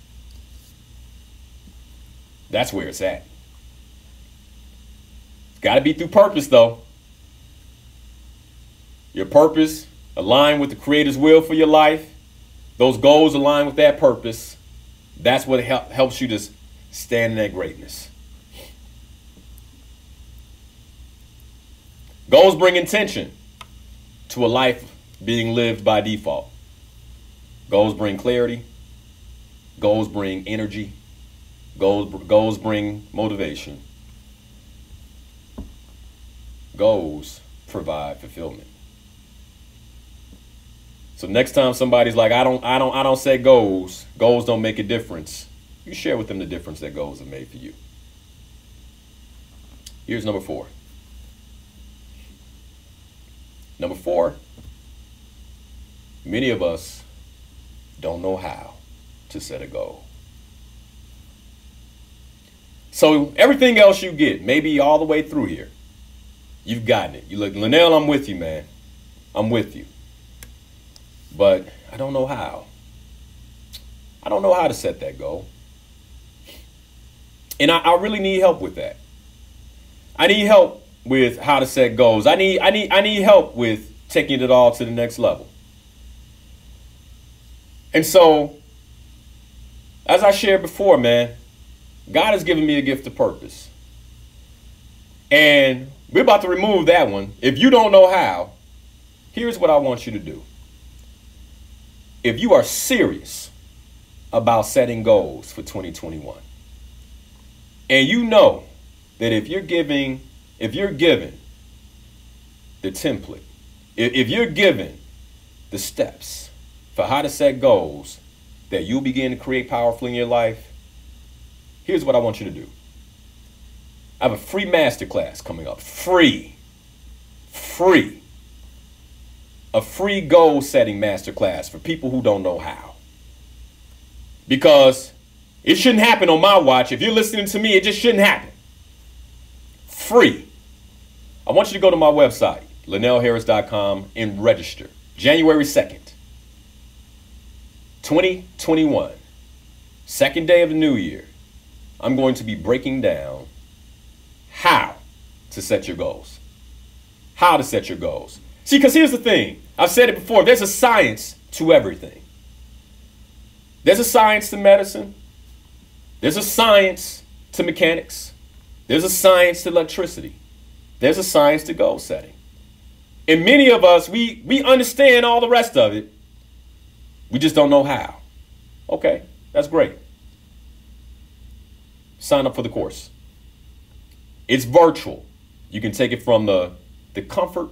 That's where it's at. It's got to be through purpose, though. Your purpose aligned with the Creator's will for your life. Those goals align with that purpose. That's what helps you to stand in that greatness. Goals bring intention to a life being lived by default. Goals bring clarity. Goals bring energy. Goals bring motivation. Goals provide fulfillment. So next time somebody's like, I don't set goals. Goals don't make a difference. You share with them the difference that goals have made for you. Here's number 4. Number 4, many of us don't know how to set a goal. So everything else you get, maybe all the way through here, you've gotten it. You look, Linal, I'm with you, man. I'm with you. But I don't know how. I don't know how to set that goal. And I really need help with that. I need help with how to set goals. I need help with taking it all to the next level. And so, as I shared before, man, God has given me a gift of purpose. And we're about to remove that one. If you don't know how, here's what I want you to do. If you are serious about setting goals for 2021, and you know that if you're given the template, if you're given the steps for how to set goals that you'll begin to create powerfully in your life, here's what I want you to do. I have a free masterclass coming up. Free. A free goal setting masterclass for people who don't know how. Because it shouldn't happen on my watch. If you're listening to me, it just shouldn't happen. Free. I want you to go to my website, linalharris.com, and register. January 2nd, 2021, second day of the new year. I'm going to be breaking down how to set your goals. How to set your goals. See, because here's the thing. I've said it before. There's a science to everything. There's a science to medicine. There's a science to mechanics. There's a science to electricity. There's a science to goal setting. And many of us, we understand all the rest of it. We just don't know how. Okay, that's great. Sign up for the course. It's virtual. You can take it from the comfort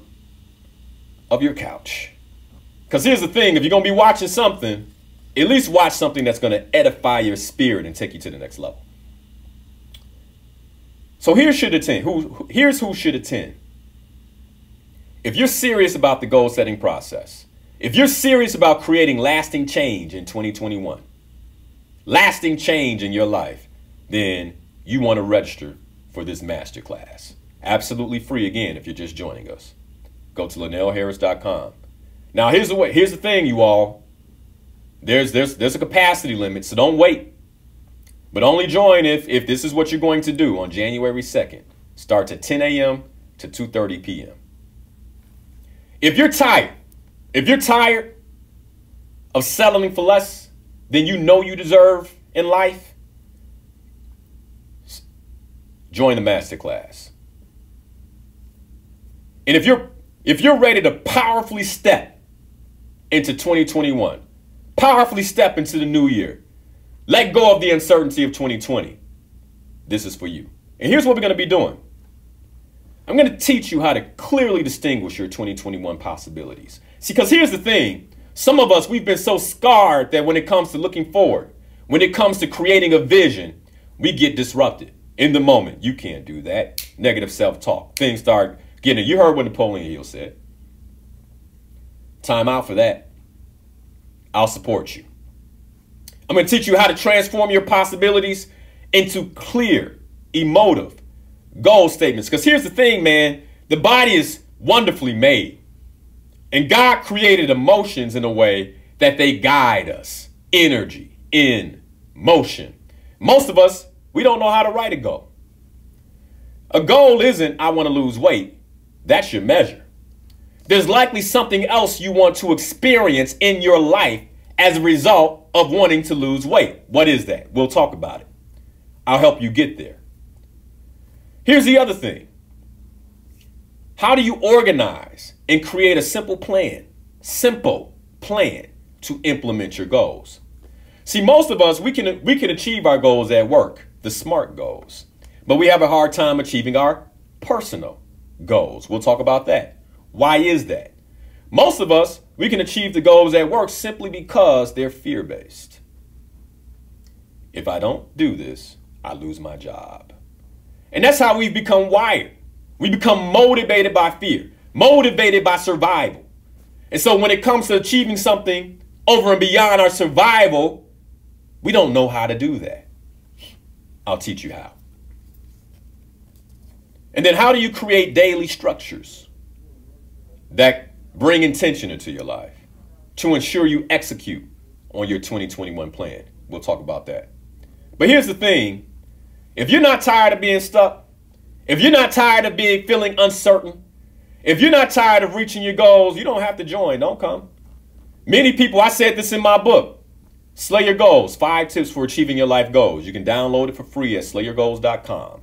of your couch. Because here's the thing, if you're going to be watching something, at least watch something that's going to edify your spirit and take you to the next level. So here's who should attend. If you're serious about the goal setting process, if you're serious about creating lasting change in 2021, lasting change in your life, then you want to register for this masterclass. Absolutely free, again, if you're just joining us. Go to linalharris.com. Now, here's the thing, you all. There's a capacity limit, so don't wait. But only join if this is what you're going to do on January 2nd. Starts at 10 a.m. to 2:30 p.m. If you're tired of settling for less than you know you deserve in life, join the masterclass. And if you're ready to powerfully step into 2021, powerfully step into the new year, let go of the uncertainty of 2020, this is for you. And here's what we're going to be doing. I'm going to teach you how to clearly distinguish your 2021 possibilities. See, because here's the thing. Some of us, we've been so scarred that when it comes to looking forward, when it comes to creating a vision, we get disrupted in the moment. You can't do that. Negative self-talk. Things start getting, you heard what Napoleon Hill said. Time out for that. I'll support you. I'm going to teach you how to transform your possibilities into clear, emotive goal statements. Because here's the thing, man. The body is wonderfully made. And God created emotions in a way that they guide us. Energy in motion. Most of us, We don't know how to write a goal. A goal isn't, I want to lose weight. That's your measure. There's likely something else you want to experience in your life as a result of wanting to lose weight. What is that? We'll talk about it. I'll help you get there. Here's the other thing. How do you organize and create a simple plan to implement your goals? See, most of us, we can achieve our goals at work, the SMART goals, but we have a hard time achieving our personal goals. We'll talk about that. Why is that? Most of us, we can achieve the goals at work simply because they're fear-based. If I don't do this, I lose my job. And that's how we've become wired. We become motivated by fear, motivated by survival. And so when it comes to achieving something over and beyond our survival, we don't know how to do that. I'll teach you how. And then how do you create daily structures that bring intention into your life to ensure you execute on your 2021 plan? We'll talk about that. But here's the thing. If you're not tired of being stuck, if you're not tired of feeling uncertain, if you're not tired of reaching your goals, you don't have to join. Don't come. Many people, I said this in my book, Slay Your Goals, 5 Tips for Achieving Your Life Goals. You can download it for free at slayyourgoals.com.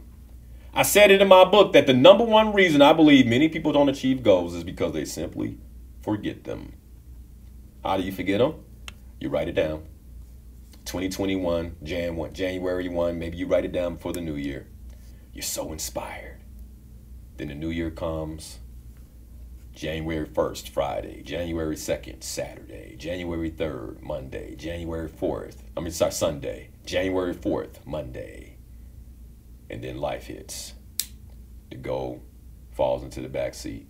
I said it in my book that the number one reason I believe many people don't achieve goals is because they simply forget them. How do you forget them? You write it down. 2021, January 1, maybe you write it down before the new year. You're so inspired. Then the new year comes. January 1st, Friday. January 2nd, Saturday. January 3rd, Monday. January 4th, Sunday. January 4th, Monday. And then life hits. The goal falls into the back seat.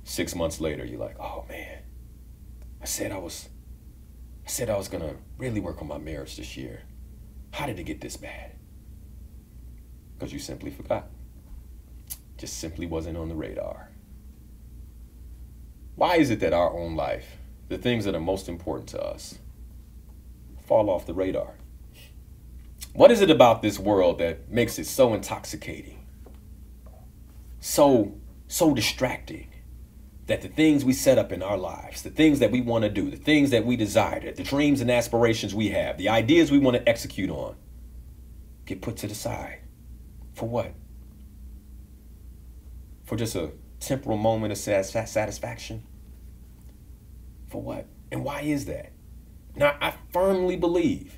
6 months later, you're like, oh man, I said I was going to really work on my marriage this year. How did it get this bad? Because you simply forgot. Just simply wasn't on the radar. Why is it that our own life, the things that are most important to us, fall off the radar? What is it about this world that makes it so intoxicating, so distracting, that the things we set up in our lives, the things that we want to do, the things that we desire, the dreams and aspirations we have, the ideas we want to execute on, get put to the side? For what? For just a temporal moment of satisfaction? For what? And why is that? Now, I firmly believe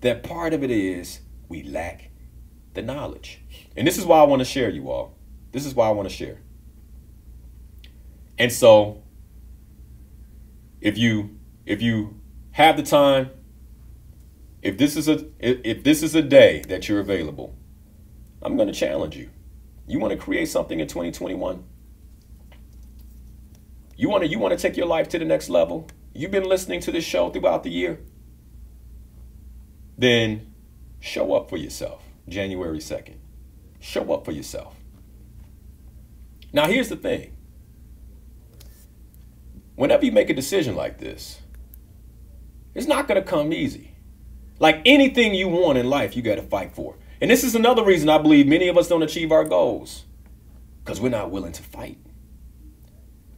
that part of it is we lack the knowledge. And this is why I want to share, you all. This is why I want to share. And so, if you have the time, if this is a day that you're available, I'm going to challenge you. You want to create something in 2021? You want to take your life to the next level? You've been listening to this show throughout the year? Then show up for yourself. January 2nd. Show up for yourself. Now, here's the thing. Whenever you make a decision like this, it's not going to come easy. Like anything you want in life, you got to fight for. And this is another reason I believe many of us don't achieve our goals, because we're not willing to fight.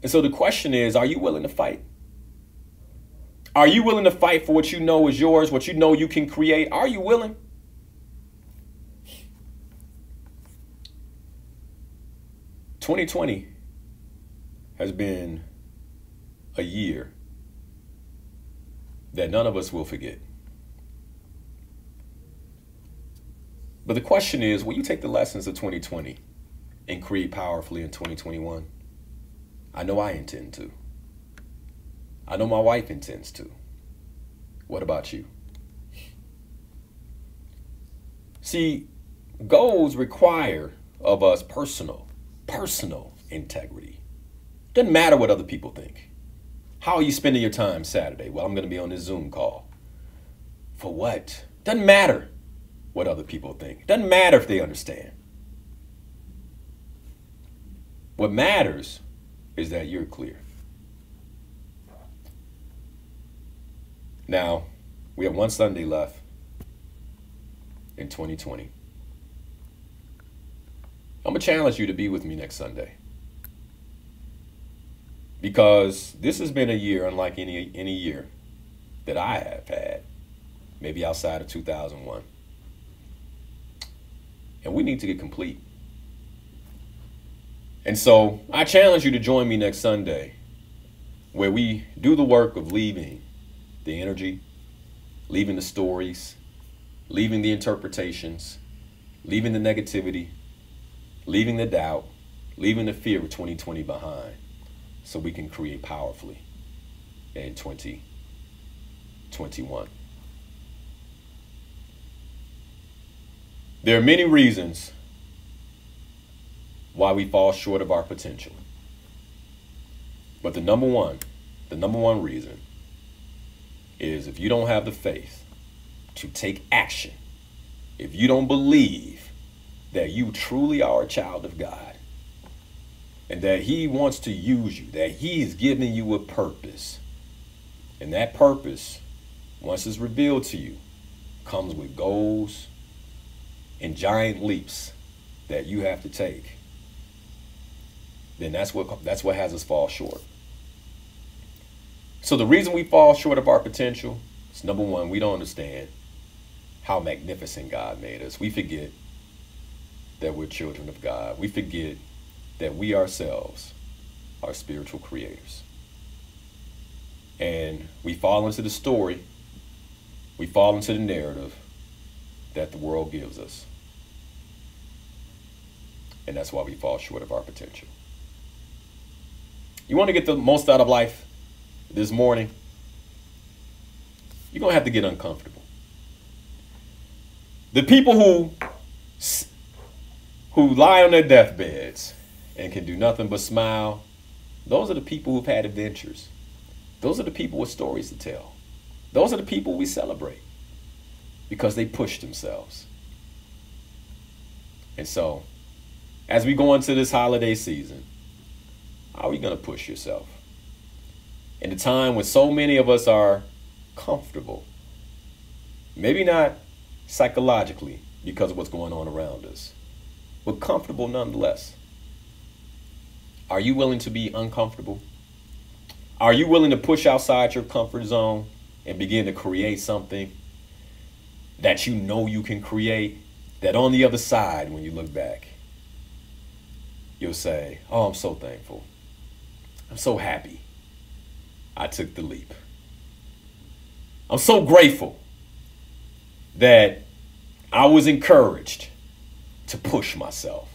And so the question is, are you willing to fight? Are you willing to fight for what you know is yours, what you know you can create? Are you willing? "2020 has been a year that none of us will forget. But the question is, will you take the lessons of 2020 and create powerfully in 2021? I know I intend to. I know my wife intends to. What about you? See, goals require of us personal integrity. Doesn't matter what other people think. How are you spending your time Saturday? Well, I'm going to be on this Zoom call. For what? Doesn't matter what other people think. Doesn't matter if they understand. What matters is that you're clear. Now, we have one Sunday left. in 2020. I'm going to challenge you to be with me next Sunday. Because this has been a year unlike any year that I have had, maybe outside of 2001. And we need to get complete. And so I challenge you to join me next Sunday, where we do the work of leaving the energy, leaving the stories, leaving the interpretations, leaving the negativity, leaving the doubt, leaving the fear of 2020 behind, so we can create powerfully in 2021. There are many reasons why we fall short of our potential. But the number one reason is if you don't have the faith to take action, if you don't believe that you truly are a child of God, and that he wants to use you, that he's giving you a purpose, and that purpose, once it's revealed to you, comes with goals and giant leaps that you have to take, then that's what has us fall short. So the reason we fall short of our potential is, number one, we don't understand how magnificent God made us. We forget that we're children of God. We forget that we ourselves are spiritual creators. And we fall into the story, we fall into the narrative that the world gives us. And that's why we fall short of our potential. You want to get the most out of life this morning? You're going to have to get uncomfortable. The people who lie on their deathbeds and can do nothing but smile, those are the people who've had adventures. Those are the people with stories to tell. Those are the people we celebrate because they pushed themselves. And so, as we go into this holiday season, how are you going to push yourself? In a time when so many of us are comfortable, maybe not psychologically because of what's going on around us, but comfortable nonetheless. Are you willing to be uncomfortable? Are you willing to push outside your comfort zone and begin to create something that you know you can create, that on the other side, when you look back, you'll say, oh, I'm so thankful. I'm so happy I took the leap. I'm so grateful that I was encouraged to push myself.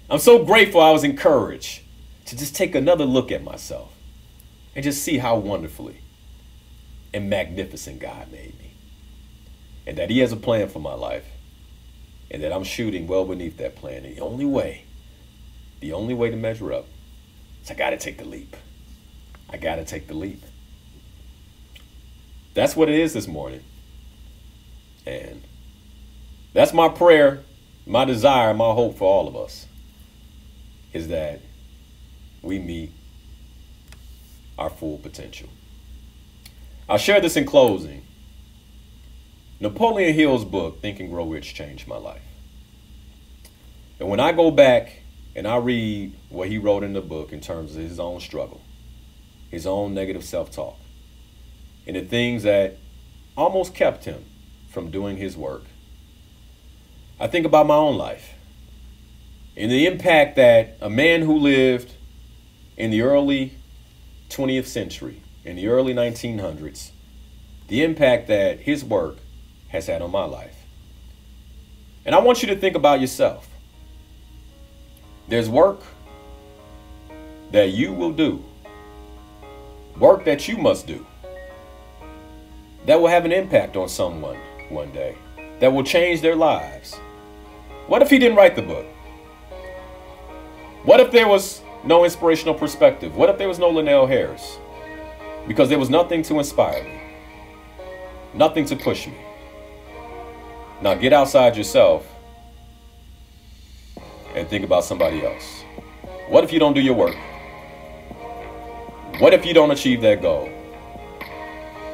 I'm so grateful I was encouraged to just take another look at myself and just see how wonderfully and magnificent God made me. And that he has a plan for my life. And that I'm shooting well beneath that plan. And the only way to measure up is I got to take the leap. I got to take the leap. That's what it is this morning. And that's my prayer, my desire, my hope for all of us, is that we meet our full potential. I'll share this in closing. Napoleon Hill's book, Think and Grow Rich, changed my life. And when I go back and I read what he wrote in the book in terms of his own struggle, his own negative self-talk, and the things that almost kept him from doing his work, I think about my own life and the impact that a man who lived in the early 20th century, in the early 1900s, the impact that his work has had on my life. And I want you to think about yourself. There's work that you will do, work that you must do, that will have an impact on someone one day, that will change their lives. What if he didn't write the book? What if there was no inspirational perspective? What if there was no Linal Harris? Because there was nothing to inspire me, nothing to push me. Now get outside yourself and think about somebody else. What if you don't do your work? What if you don't achieve that goal?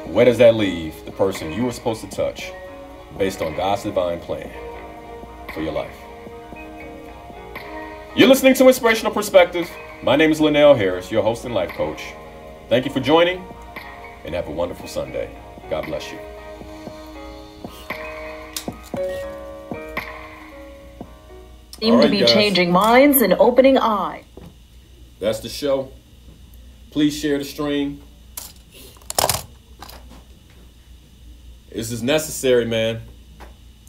Where does that leave the person you were supposed to touch based on God's divine plan? for your life. You're listening to Inspirational Perspective. My name is Linal Harris, your host and life coach. Thank you for joining, and have a wonderful Sunday. God bless you. Seem to be changing minds and opening eyes. That's the show. Please share the stream. This is necessary, man.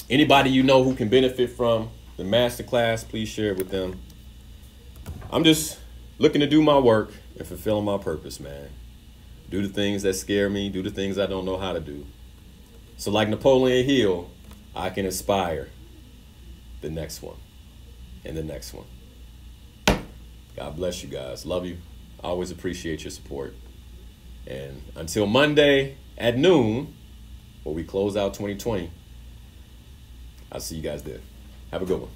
Anybody you know who can benefit from the masterclass, please share it with them. I'm just looking to do my work and fulfill my purpose, man. Do the things that scare me, do the things I don't know how to do. So like Napoleon Hill, I can inspire the next one and the next one. God bless you guys. Love you. I always appreciate your support. And until Monday at noon, where we close out 2020, I'll see you guys there. Have a good one.